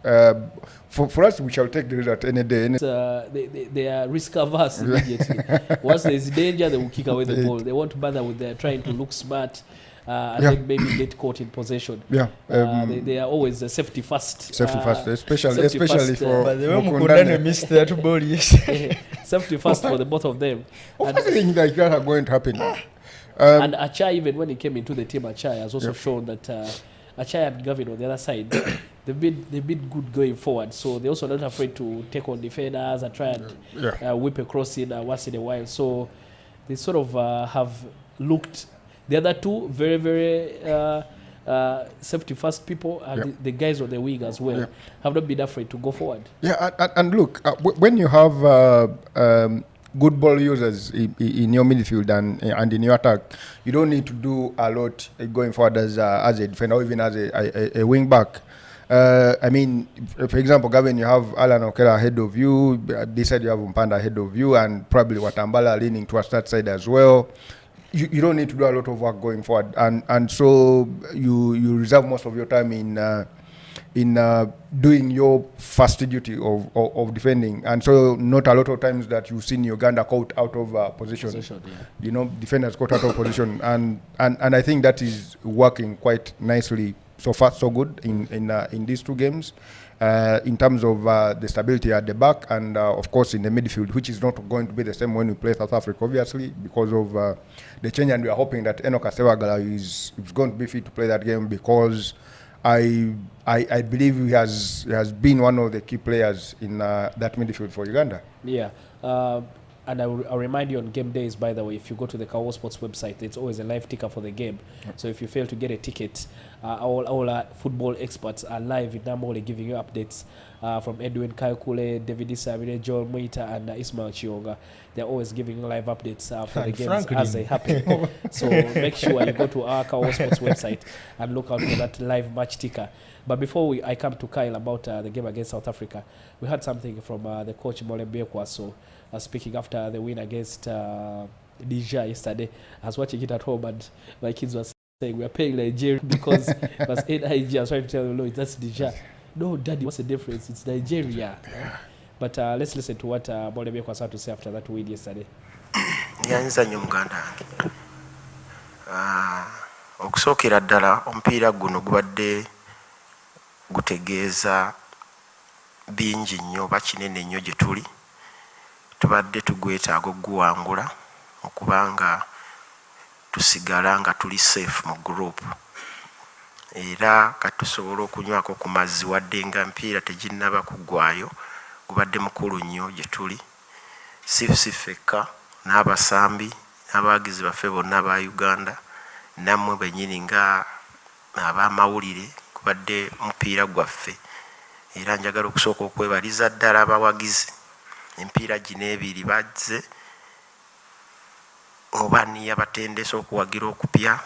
for us, we shall take the result any day. They are risk averse immediately. Once there is danger, they will kick away the ball. They won't bother with their trying to look smart and then maybe get caught in possession. Yeah, they are always safety first. Safety first, especially for. But the way Mukundane missed that ball, yes. Safety first for the both of them. Of course, things like that are going to happen. And Achai, even when he came into the team, Achai has also shown that Achai and Gavin on the other side, they've been good going forward. So they're also not afraid to take on defenders and try and whip a cross in once in a while. So they sort of have looked. The other two, very, very safety first people, and the guys on the wing as well, have not been afraid to go forward. Yeah, and look, when you have good ball users in your midfield and in your attack, you don't need to do a lot going forward as a defender or even as a wing back. I mean, for example, Gavin, you have Alan Okello ahead of you. This side you have Mpanda ahead of you, and probably Watambala leaning towards that side as well. You don't need to do a lot of work going forward, and so you reserve most of your time in doing your first duty of defending, and so not a lot of times that you've seen Uganda caught out of position. You know, defenders caught out of position, and I think that is working quite nicely so far, so good in these 2 games. In terms of the stability at the back and of course in the midfield, which is not going to be the same when we play South Africa, obviously, because of the change, and we are hoping that Enoch Asewagala is going to be fit to play that game, because I believe he has been one of the key players in that midfield for Uganda. Yeah. And I'll remind you on game days, by the way, if you go to the Kawowo Sports website, it's always a live ticker for the game. So if you fail to get a ticket, all our football experts are live in Namole giving you updates from Edwin Kaikule, David Isabire, Joel Muita, and Ismail Chionga. They're always giving you live updates for the games Franklin. as they happen. So make sure you go to our Kawowo Sports website and look out for that live match ticker. But before I come to Kyle about the game against South Africa, we heard something from the coach Mole Bekwaso speaking after the win against Niger yesterday. I was watching it at home and my kids were saying we are paying Nigeria because it was NIG. I was trying to tell them, no, that's Niger. No, Daddy, what's the difference? It's Nigeria. Yeah. But let's listen to what Mole Bekwaso had to say after that win yesterday. Nyanzanyo Uganda. Okusookera ddala omupiira guno gubadde gutegeeza bingi nnyo bakinene nnyo gye tuli tubadde tugwetaaga okuguwangula okubanga tusigala nga tuli safe mu group era katusobola okunywako ku mazzi wadde nga mpiira teginnaba kuggwayo gubadde mukulu nnyo gye tuli si fekka n'abasambi n'abawagizi baffe bonna ba Uganda nammwe bennyini nga ab'amawulire kubadde mupiira gwaffe era njagala okusooka okwebaliza ddala abawagizi empiira gino ebiri bazze oba niyabatendesa okuwagira okupya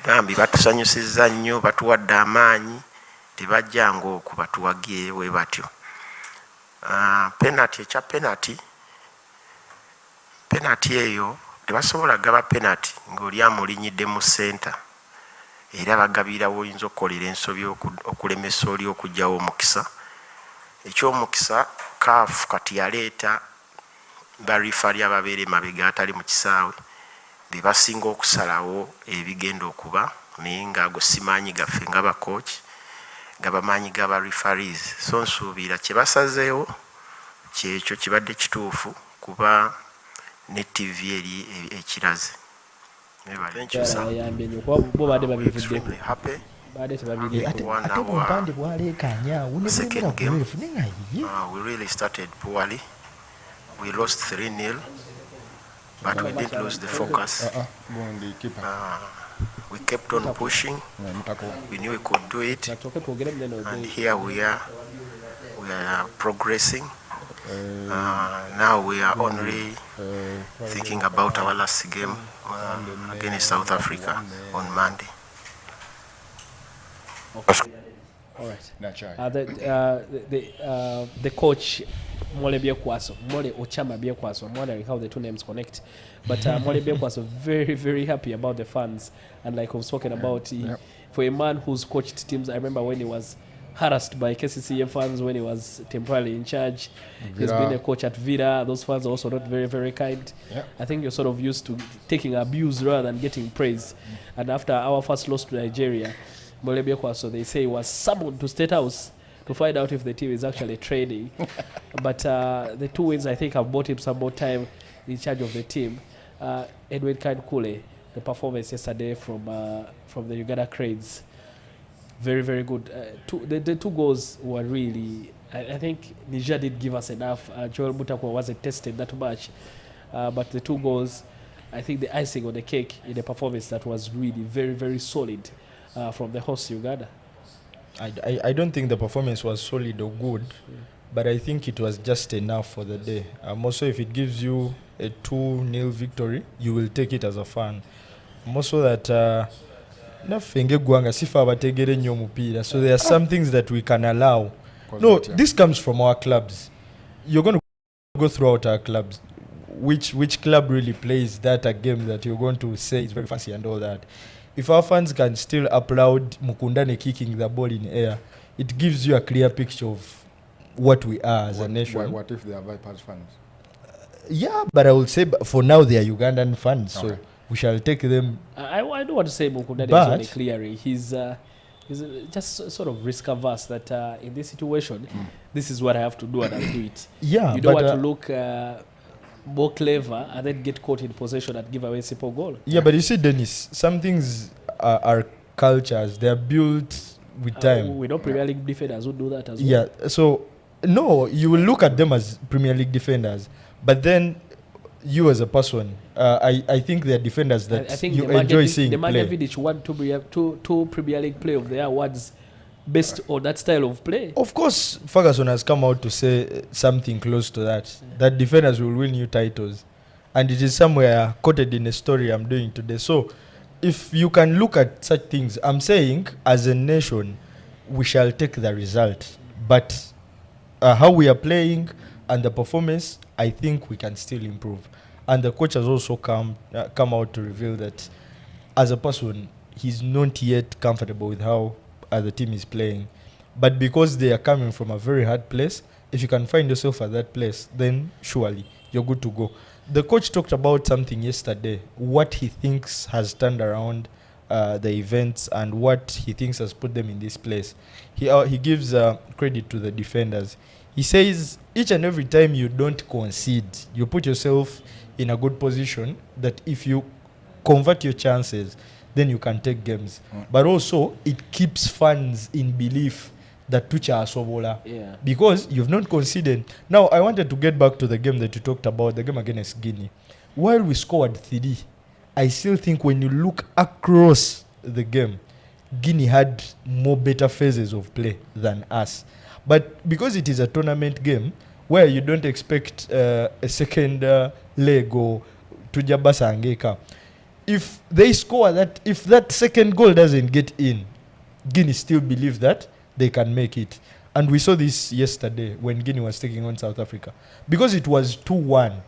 bambi batusanyusizza nnyo batuwadde amaanyi tebajjanga oku batuwagie bwe batyo penalty ekya penalty eyo tebasobola gaba penalty ng'oli amulinyidde mu center era bagabirawo oyinza okukolera ensobi okulemesa oli okugyawo omukisa ekyomukisa CAF kati yaleeta barifali ababeera emabega atali mu kisaawe be basinga okusalawo ebigenda okuba naye ngaago simaanyi gaffe nga bakochi nga bamaanyi ga barifaries so nsuubira kye basazeewo kyekyo kibadde kituufu kuba ne TV eri ekiraze. Thank you, sir. Second game, we really started poorly. We lost 3-0, but we didn't lose the focus. We kept on pushing. We knew we could do it, and here we are progressing. Now we are only thinking about our last game against South Africa on Monday. All right. The coach Mole Bekwaso, Mole Ochama Bekwaso. I'm wondering how the two names connect, but Mole Bekwaso very, very happy about the fans, and like we've spoken about, for a man who's coached teams. I remember when he was harassed by KCCA fans when he was temporarily in charge. He's been a coach at Villa. Those fans are also not very, very kind. I think you're sort of used to taking abuse rather than getting praise. And after our first loss to Nigeria, Mole Bekwaso, they say he was summoned to State House to find out if the team is actually training. But the 2 wins, I think, have bought him some more time in charge of the team. Edwin Kaikule, the performance yesterday from the Uganda Cranes, very, very good. The 2 goals were really, I think Niger did give us enough. Joel Mutakwa wasn't tested that much. But the 2 goals, I think the icing on the cake in a performance that was really very, very solid from the host Uganda. I don't think the performance was solid or good, but I think it was just enough for the day. Also, if it gives you a 2-0 victory, you will take it as a fan. Also that so there are some things that we can allow. No, this comes from our clubs. You're going to go throughout our clubs. Which club really plays that a game that you're going to say is very fancy and all that? If our fans can still applaud Mukundane kicking the ball in air, it gives you a clear picture of what we are as a nation. What if they are Vipers fans? Yeah, but I would say for now they are Ugandan fans, so we shall take them. I don't want to say Mukundane is only clearing. He's just sort of risk averse that in this situation, this is what I have to do and I'll do it. Yeah, you don't want to look more clever and then get caught in possession and give away a simple goal. Yeah, but you see, Dennis, some things are cultures. They are built with time. We know Premier League defenders who do that as well. Yeah, so no, you will look at them as Premier League defenders, but then you as a person, I think there are defenders that I think you enjoy seeing the play. Vidic won two Premier League Player of the Year awards based on that style of play. Of course, Ferguson has come out to say something close to that, that defenders will win new titles. And it is somewhere quoted in a story I'm doing today. So, if you can look at such things, I'm saying, as a nation, we shall take the result. But how we are playing and the performance, I think we can still improve. And the coach has also come out to reveal that, as a person, he's not yet comfortable with how the team is playing. But because they are coming from a very hard place, if you can find yourself at that place, then surely you're good to go. The coach talked about something yesterday, what he thinks has turned around the events and what he thinks has put them in this place. He gives credit to the defenders. He says each and every time you don't concede, you put yourself in a good position that if you convert your chances, then you can take games. But also, it keeps fans in belief that Tucha Asobola. Yeah. Because you've not conceded. Now, I wanted to get back to the game that you talked about, the game against Guinea. While we scored 3, I still think when you look across the game, Guinea had more better phases of play than us. But because it is a tournament game, where you don't expect a second leg or Tujabasa Angeka, if they score that, if that second goal doesn't get in, Guinea still believe that they can make it. And we saw this yesterday when Guinea was taking on South Africa. Because it was 2-1,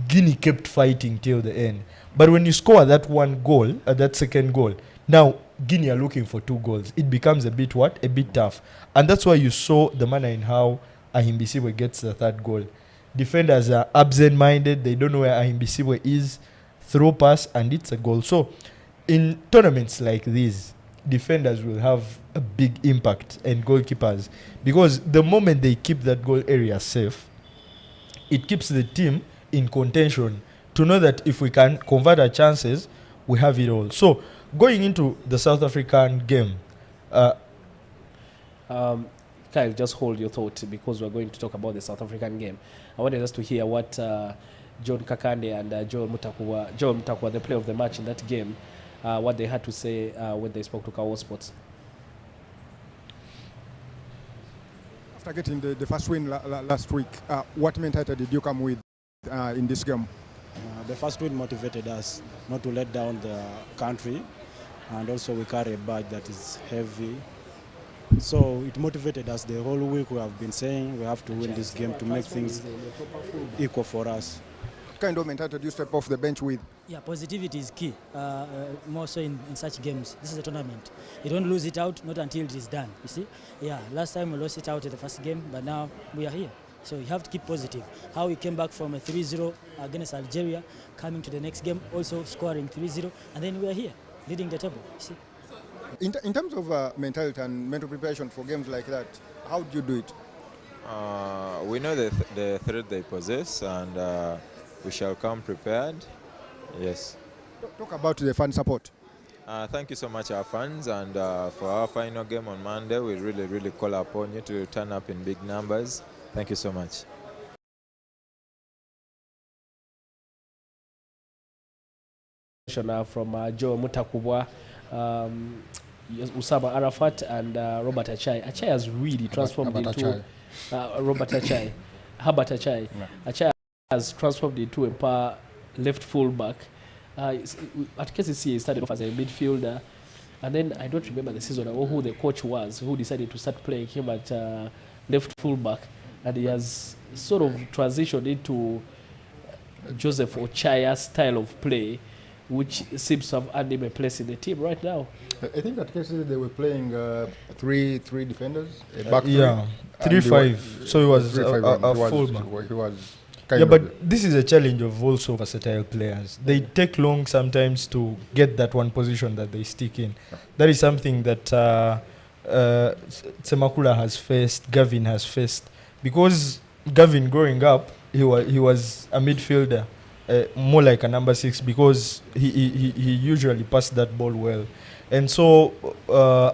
Guinea kept fighting till the end. But when you score that one goal, that second goal, now Guinea are looking for 2 goals. It becomes a bit what? A bit tough. And that's why you saw the manner in how Ahimbisiwe gets the 3rd goal. Defenders are absent-minded. They don't know where Ahimbisiwe is. Throw pass, and it's a goal. So, in tournaments like these, defenders will have a big impact, and goalkeepers, because the moment they keep that goal area safe, it keeps the team in contention to know that if we can convert our chances, we have it all. So, going into the South African game, Kyle, just hold your thought because we're going to talk about the South African game. I wanted us to hear what John Kakande and Joel Mutakwa, the player of the match in that game, what they had to say when they spoke to Kawowo Sports. After getting the first win last week, what mentality did you come with in this game? The first win motivated us not to let down the country, and also we carry a badge that is heavy. So it motivated us the whole week. We have been saying we have to win this game to make things equal for us. What kind of mentality do you step off the bench with? Yeah, positivity is key, more so in such games. This is a tournament. You don't lose it out, not until it is done, you see? Yeah, last time we lost it out at the first game, but now we are here. So you have to keep positive. How we came back from a 3-0 against Algeria, coming to the next game, also scoring 3-0, and then we are here, leading the table, you see? In terms of mentality and mental preparation for games like that, how do you do it? We know the threat they possess, and we shall come prepared. Yes. Talk about the fan support. Thank you so much, our fans, and for our final game on Monday, we really call upon you to turn up in big numbers. Thank you so much. From Joe Mutakubwa, Usama Arafat, and Robert Achai. Achai has really transformed into Robert Achai. Herbert Achai. Yeah. Achai has transformed into a power left fullback. At KCC, he started off as a midfielder, and then I don't remember the season or who the coach was who decided to start playing him at left fullback, and he has sort of transitioned into Joseph Ochaya's style of play, which seems to have earned him a place in the team right now. I think at KCC they were playing three defenders, back 3-5. So he was a fullback. He was but this is a challenge of also versatile players. They take long sometimes to get that one position that they stick in. That is something that Tsemakula has faced, Gavin has faced. Because Gavin growing up, he was a midfielder, more like a number 6, because he usually passed that ball well. And so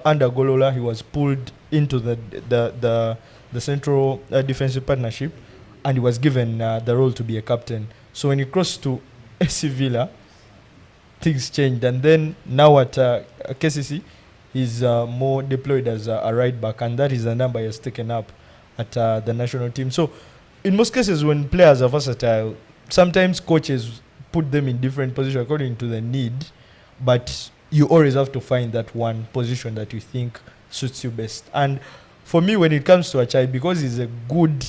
under Golola, he was pulled into the central defensive partnership, and he was given the role to be a captain. So when he crossed to AC Villa, things changed. And then now at KCC, he's more deployed as a right back, and that is the number he has taken up at the national team. So in most cases, when players are versatile, sometimes coaches put them in different positions according to the need, but you always have to find that one position that you think suits you best. And for me, when it comes to Achai, because he's a good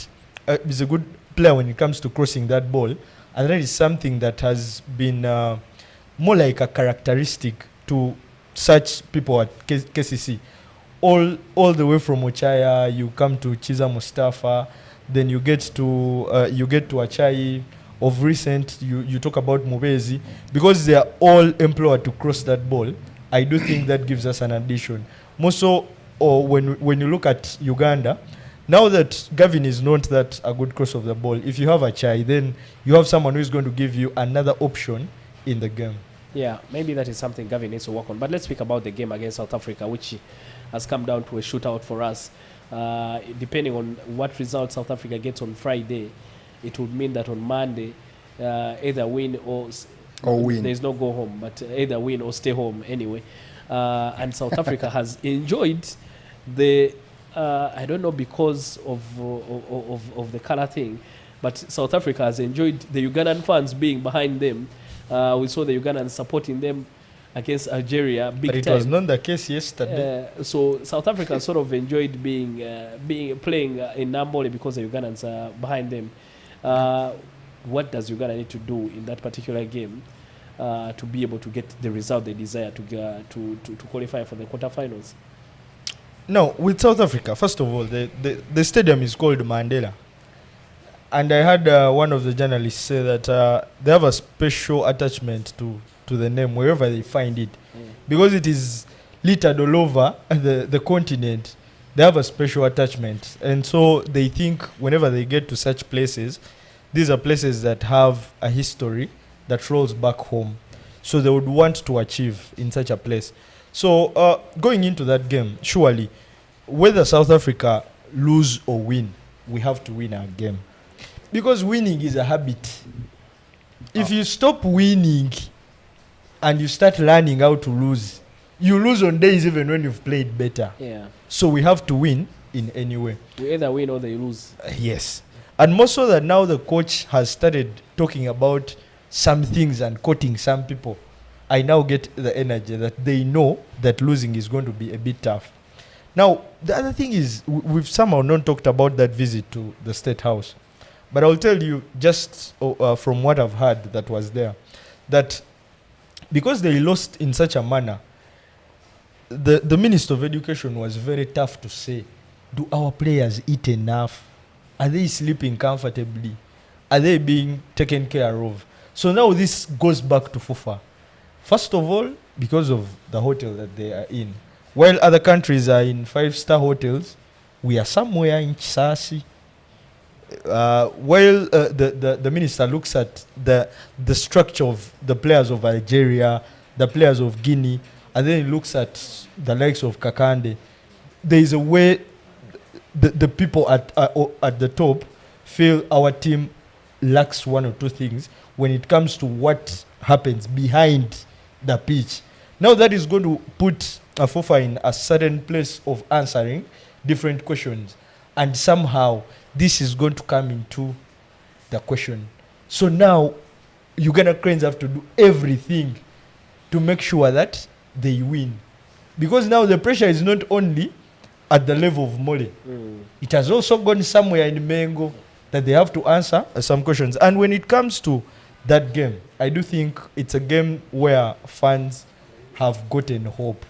player when it comes to crossing that ball, and that is something that has been more like a characteristic to such people at KCC. All the way from Ochaya, you come to Chiza Mustafa, then you get to Achai. Of recent, you talk about Mubezi, because they are all employed to cross that ball. I do think that gives us an addition. More so, when you look at Uganda, now that Gavin is not that a good cross of the ball, if you have Achai, then you have someone who is going to give you another option in the game. Yeah, maybe that is something Gavin needs to work on. But let's speak about the game against South Africa, which has come down to a shootout for us. Depending on what result South Africa gets on Friday, it would mean that on Monday, either win or win. There's no go home, but either win or stay home anyway. And South Africa has enjoyed the, I don't know, because of the color thing, but South Africa has enjoyed the Ugandan fans being behind them. We saw the Ugandans supporting them against Algeria big time. But it was not the case yesterday. So South Africa sort of enjoyed playing in Nambole because the Ugandans are behind them. What does Uganda need to do in that particular game to be able to get the result they desire to qualify for the quarterfinals? No, with South Africa, first of all, the stadium is called Mandela. And I heard one of the journalists say that they have a special attachment to the name wherever they find it. Because it is littered all over the continent, they have a special attachment. And so they think whenever they get to such places, these are places that have a history that rolls back home. So they would want to achieve in such a place. So going into that game, surely, whether South Africa lose or win, we have to win our game. Because winning is a habit. If you stop winning and you start learning how to lose, you lose on days even when you've played better. Yeah. So we have to win in any way. We either win or they lose. Yes. And more so that now the coach has started talking about some things and quoting some people. I now get the energy that they know that losing is going to be a bit tough. Now, the other thing is, we've somehow not talked about that visit to the State House. But I'll tell you, just from what I've heard that was there, that because they lost in such a manner, the Minister of Education was very tough to say, do our players eat enough? Are they sleeping comfortably? Are they being taken care of? So now this goes back to FUFA. First of all, because of the hotel that they are in. While other countries are in 5-star hotels, we are somewhere in Chisasi. While the minister looks at the structure of the players of Algeria, the players of Guinea, and then he looks at the likes of Kakande, there is a way the people at the top feel our team lacks one or two things when it comes to what happens behind the pitch. Now that is going to put FUFA in a certain place of answering different questions, and somehow this is going to come into the question. So now Uganda Cranes have to do everything to make sure that they win, because now the pressure is not only at the level of Mole. It has also gone somewhere in Mengo that they have to answer some questions. And when it comes to that game, I do think it's a game where fans have gotten hope.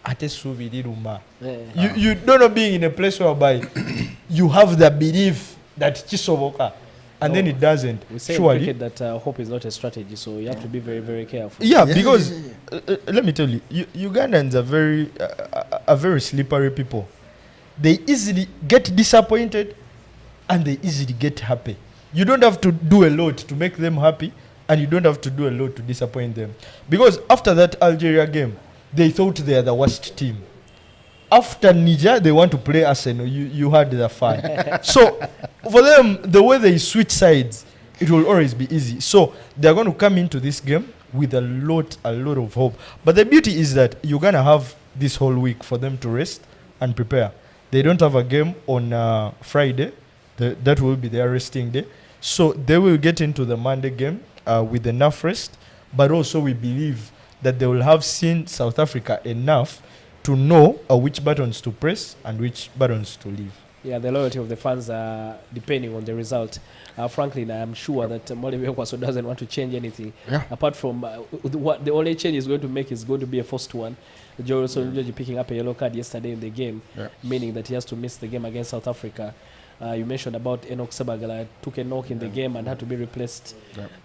You don't know, being in a place whereby you have the belief that Chisoboka, and then it doesn't. We say surely in cricket that hope is not a strategy, so you have to be very, very careful. Yeah, because let me tell you, Ugandans are very slippery people. They easily get disappointed and they easily get happy. You don't have to do a lot to make them happy, and you don't have to do a lot to disappoint them. Because after that Algeria game, they thought they are the worst team. After Niger, they want to play Arsenal. You heard the fan. So for them, the way they switch sides, it will always be easy. So they're going to come into this game with a lot of hope. But the beauty is that you're going to have this whole week for them to rest and prepare. They don't have a game on Friday. That will be their resting day. So they will get into the Monday game with enough rest. But also we believe that they will have seen South Africa enough to know which buttons to press and which buttons to leave. Yeah, the loyalty of the fans are depending on the result. Frankly, I am sure that Molly Kwaso doesn't want to change anything. Yeah. Apart from what the only change he's going to make is going to be a first one. Joe Sorujoji picking up a yellow card yesterday in the game, meaning that he has to miss the game against South Africa. You mentioned about Enoch Sebagala took a knock in the game and had to be replaced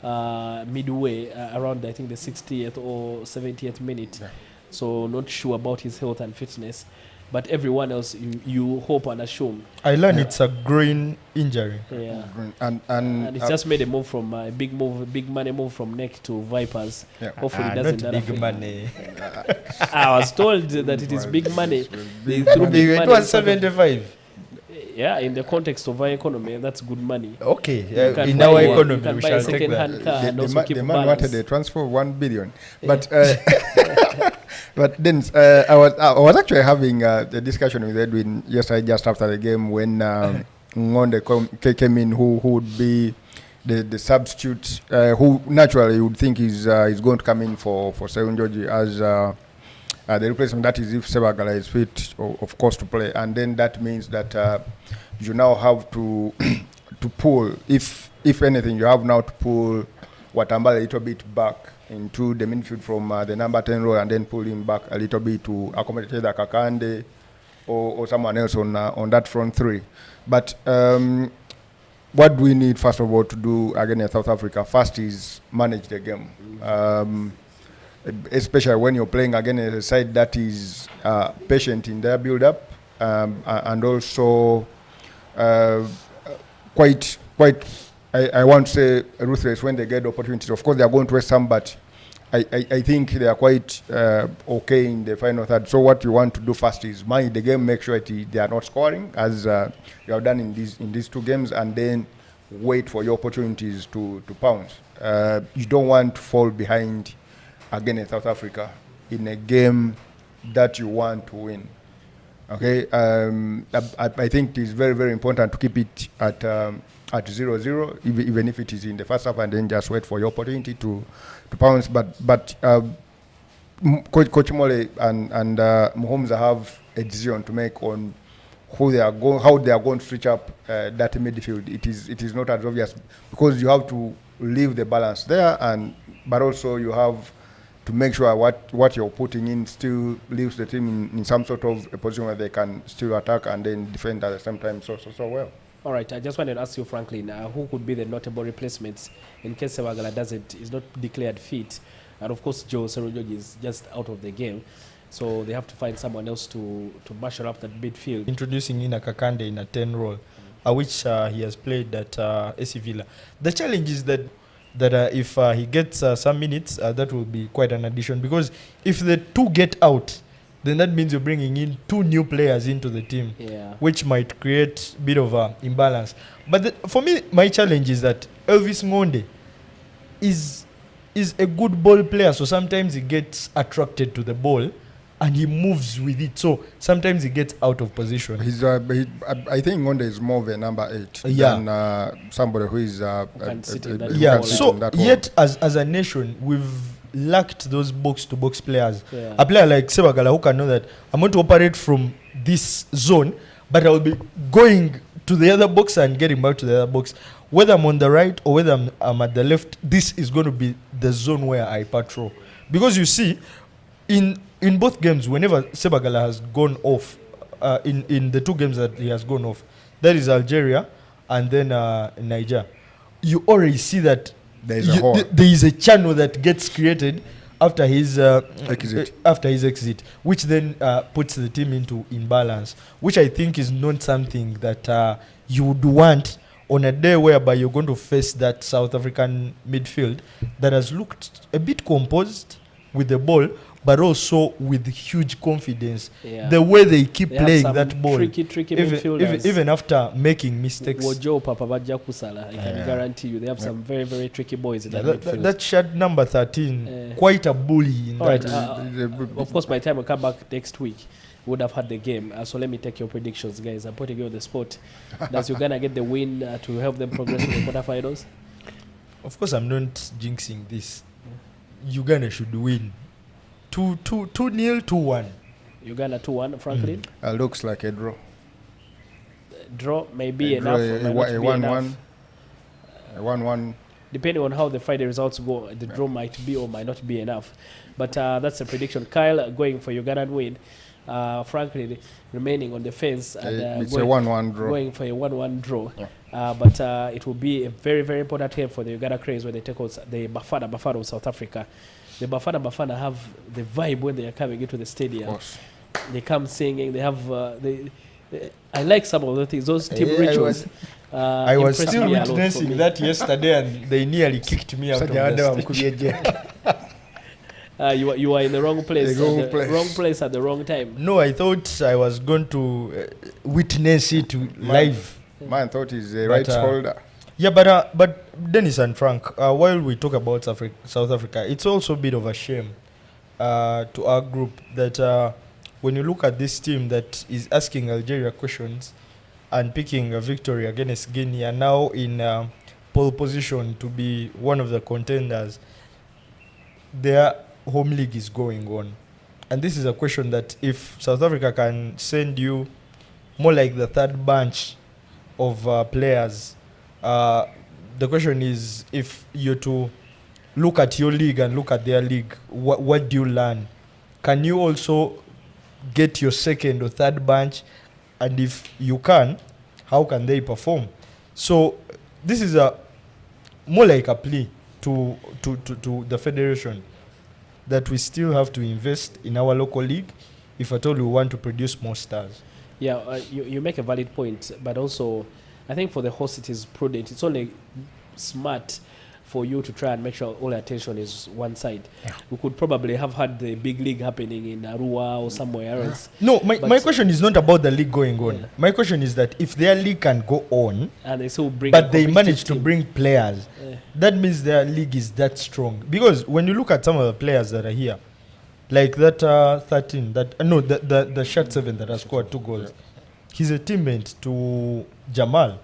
midway around I think the 60th or 70th minute. So not sure about his health and fitness. But everyone else, you hope and assume. I learned it's a groin injury. Yeah, and it's just made a move from a big money move from Neck to Vipers. Yeah. Hopefully, it doesn't. Not big money. I was told that it is big money. They threw big money. It was 75. Yeah, in the context of our economy, that's good money. Okay, in our economy, you can we buy shall a second-hand car and also keep the man balance. wanted a transfer of 1 billion, but but then I was actually having a discussion with Edwin yesterday just after the game when Ngonde came in, who would be the substitute, who naturally you would think is going to come in for Serunjoji as the replacement. That is if Sebagala is fit, of course, to play, and then that means that you now have to pull, if anything, you have now to pull Watambala a little bit back into the midfield from the number 10 role, and then pull him back a little bit to accommodate either Kakande or someone else on that front three. But what do we need, first of all, to do against South Africa? First is manage the game. Especially when you're playing against a side that is patient in their build-up, and also quite I won't say ruthless when they get opportunities. Of course, they are going to waste some, but I think they are quite okay in the final third. So what you want to do first is manage the game, make sure they are not scoring, as you have done in these two games, and then wait for your opportunities to pounce. You don't want to fall behind against South Africa in a game that you want to win. Okay, I think it is very, very important to keep it at 0-0, even if it is in the first half, and then just wait for your opportunity to pounce. But Coach Mole and Muhomza have a decision to make on how they are going to switch up that midfield. It is not as obvious, because you have to leave the balance there, but also you have to make sure what you're putting in still leaves the team in some sort of a position where they can still attack and then defend at the same time so well. All right, I just wanted to ask you, Franklin, who could be the notable replacements in case Sebagala is not declared fit, and of course Joe Serunjoji is just out of the game, so they have to find someone else to marshal up that midfield. Introducing Ina Kakande in a 10 role, which he has played at AC Villa. The challenge is that if he gets some minutes, that will be quite an addition, because if the two get out, then that means you're bringing in two new players into the team, which might create a bit of an imbalance. But for me, my challenge is that Elvis Ngonde is a good ball player, so sometimes he gets attracted to the ball and he moves with it, so sometimes he gets out of position. I think Ngonde is more of a number 8 than somebody who is so yet as a nation we've lacked those box-to-box players. A player like Sebagala who can know that I'm going to operate from this zone, but I will be going to the other box and getting back to the other box. Whether I'm on the right or whether I'm at the left, this is going to be the zone where I patrol. Because you see, in both games, whenever Sebagala has gone off, in the two games that he has gone off, that is Algeria and then Niger, you already see that there is a channel that gets created after his exit, which then puts the team into imbalance, which I think is not something that you would want on a day whereby you're going to face that South African midfield that has looked a bit composed with the ball, but also with huge confidence. Yeah. The way they keep They have playing some that ball, tricky midfielders. even after making mistakes. Wojo Papa Bajja Kusala, I can guarantee you, they have some very, very tricky boys in that midfield. That shirt number 13, quite a bully in All that. right, of course, by the time we come back next week, we would have had the game. So let me take your predictions, guys. I'm putting you on the spot. Does Uganda get the win to help them progress to the quarterfinals? Of course, I'm not jinxing this. Uganda should win. 2-0, 2-1. Uganda 2-1, Franklin? Looks like a draw. Draw may be enough. A 1-1. A 1-1. Depending on how the Friday results go, the draw might be or might not be enough. But that's a prediction. Kyle going for Ugandan win. Franklin remaining on the fence. And, it's a 1-1 draw. Going for a 1-1 draw. Yeah. But it will be a very, very important game for the Uganda Cranes when they take out the Bafana of South Africa. The Bafana have the vibe when they are coming into the stadium. They come singing. They have. I like some of the things. Those team rituals. I was still witnessing that yesterday, and they nearly kicked me out of the you are in the wrong place. Wrong place at the wrong time. No, I thought I was going to witness it live. Man thought he's a right shoulder. Yeah, but Dennis and Frank, while we talk about South Africa, it's also a bit of a shame to our group that when you look at this team that is asking Algeria questions and picking a victory against Guinea, and now in pole position to be one of the contenders, their home league is going on. And this is a question that if South Africa can send you more like the third bunch of players, the question is, if you're to look at your league and look at their league, what do you learn? Can you also get your second or third bunch? And if you can, how can they perform? So this is a more like a plea to the federation that we still have to invest in our local league if at all we want to produce more stars. Yeah, you make a valid point, but also I think for the host it is prudent. It's only smart for you to try and make sure all attention is one side. Yeah. We could probably have had the big league happening in Arua or somewhere else. No, my question is not about the league going on. Yeah. My question is that if their league can go on, and they still bring, but they manage to bring players, that means their league is that strong. Because when you look at some of the players that are here, like that 13, the shirt 7 that has scored 2 goals, he's a teammate to Jamal.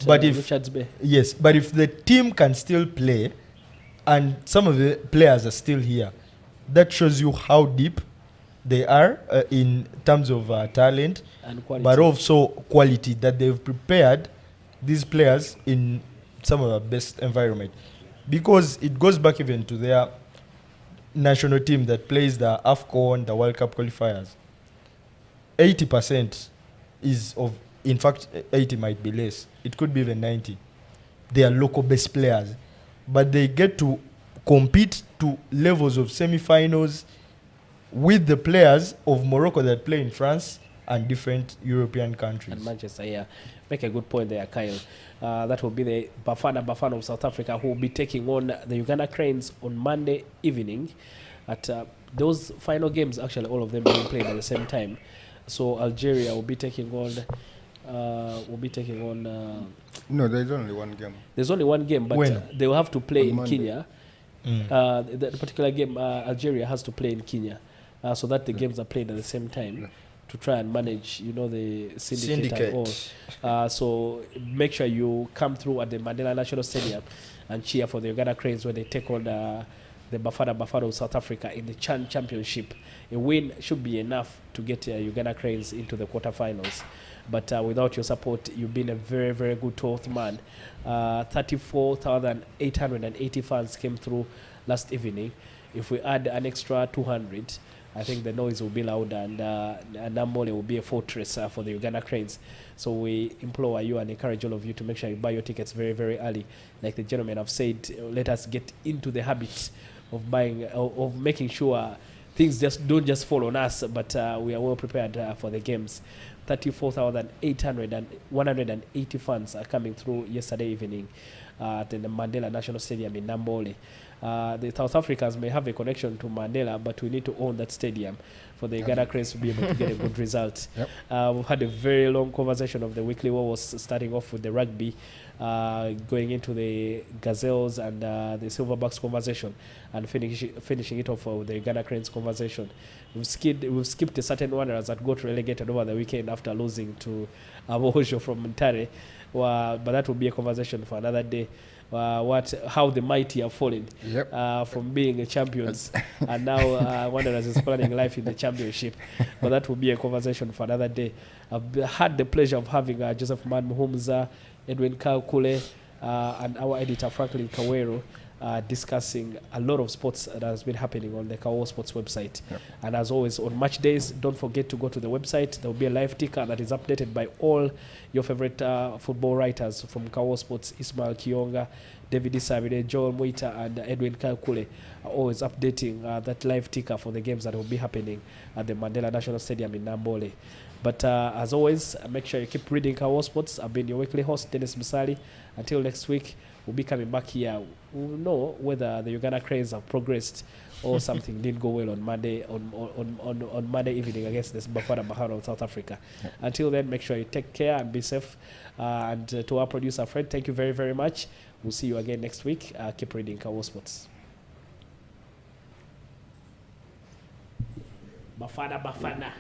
But if the team can still play and some of the players are still here, that shows you how deep they are in terms of talent and quality, but also quality, that they've prepared these players in some of the best environment. Because it goes back even to their national team that plays the AFCON, the World Cup qualifiers. 80% is of, in fact, 80 might be less. It could be even 90. They are local best players. But they get to compete to levels of semi-finals with the players of Morocco that play in France and different European countries. And Manchester, yeah. Make a good point there, Kyle. That will be the Bafana of South Africa, who will be taking on the Uganda Cranes on Monday evening. At those final games, actually, all of them being played at the same time. So Algeria will be taking on... no, there's only one game. There's only one game, but they will have to play in Kenya. The particular game, Algeria has to play in Kenya, so that the games are played at the same time to try and manage, the syndicate. And all. So make sure you come through at the Mandela National Stadium and cheer for the Uganda Cranes when they take on the Bafana of South Africa in the Chan Championship. A win should be enough to get Uganda Cranes into the quarterfinals. But without your support, you've been a very, very good 12th man. 34,880 fans came through last evening. If we add an extra 200, I think the noise will be louder, and Nambole will be a fortress for the Uganda Cranes. So we implore you and encourage all of you to make sure you buy your tickets very, very early. Like the gentlemen have said, let us get into the habit of buying, of making sure things don't just fall on us, but we are well prepared for the games. 34,180 fans are coming through yesterday evening at the Mandela National Stadium in Nambole. The South Africans may have a connection to Mandela, but we need to own that stadium for the Uganda Cranes to be able to get a good result. We've had a very long conversation of the weekly Wowos, starting off with the rugby, going into the Gazelles and the Silverbacks conversation, and finishing it off with the Uganda Cranes conversation. We've skipped a certain Wanderers that got relegated over the weekend after losing to Abohojo from Montare, but that will be a conversation for another day. How the mighty have fallen from being champions and now Wanderers is planning life in the championship, but that will be a conversation for another day. I've had the pleasure of having Joseph Man Muhumza, Edwin Kule, and our editor Franklin Kawowo discussing a lot of sports that has been happening on the Kawowo Sports website. And as always, on match days, don't forget to go to the website. There will be a live ticker that is updated by all your favorite football writers from Kawowo Sports: Ismail Kionga, David Isabide, Joel Muita, and Edwin Kule are always updating that live ticker for the games that will be happening at the Mandela National Stadium in Nambole. But as always, make sure you keep reading Kawowo Sports. I've been your weekly host, Dennis Musali. Until next week, we'll be coming back here. We'll know whether the Uganda Cranes have progressed or something didn't go well on Monday on Monday evening against the Bafana Bafana of South Africa. Until then, make sure you take care and be safe. And to our producer Fred, thank you very, very much. We'll see you again next week. Keep reading Kawowo Sports. Bafana Bafana.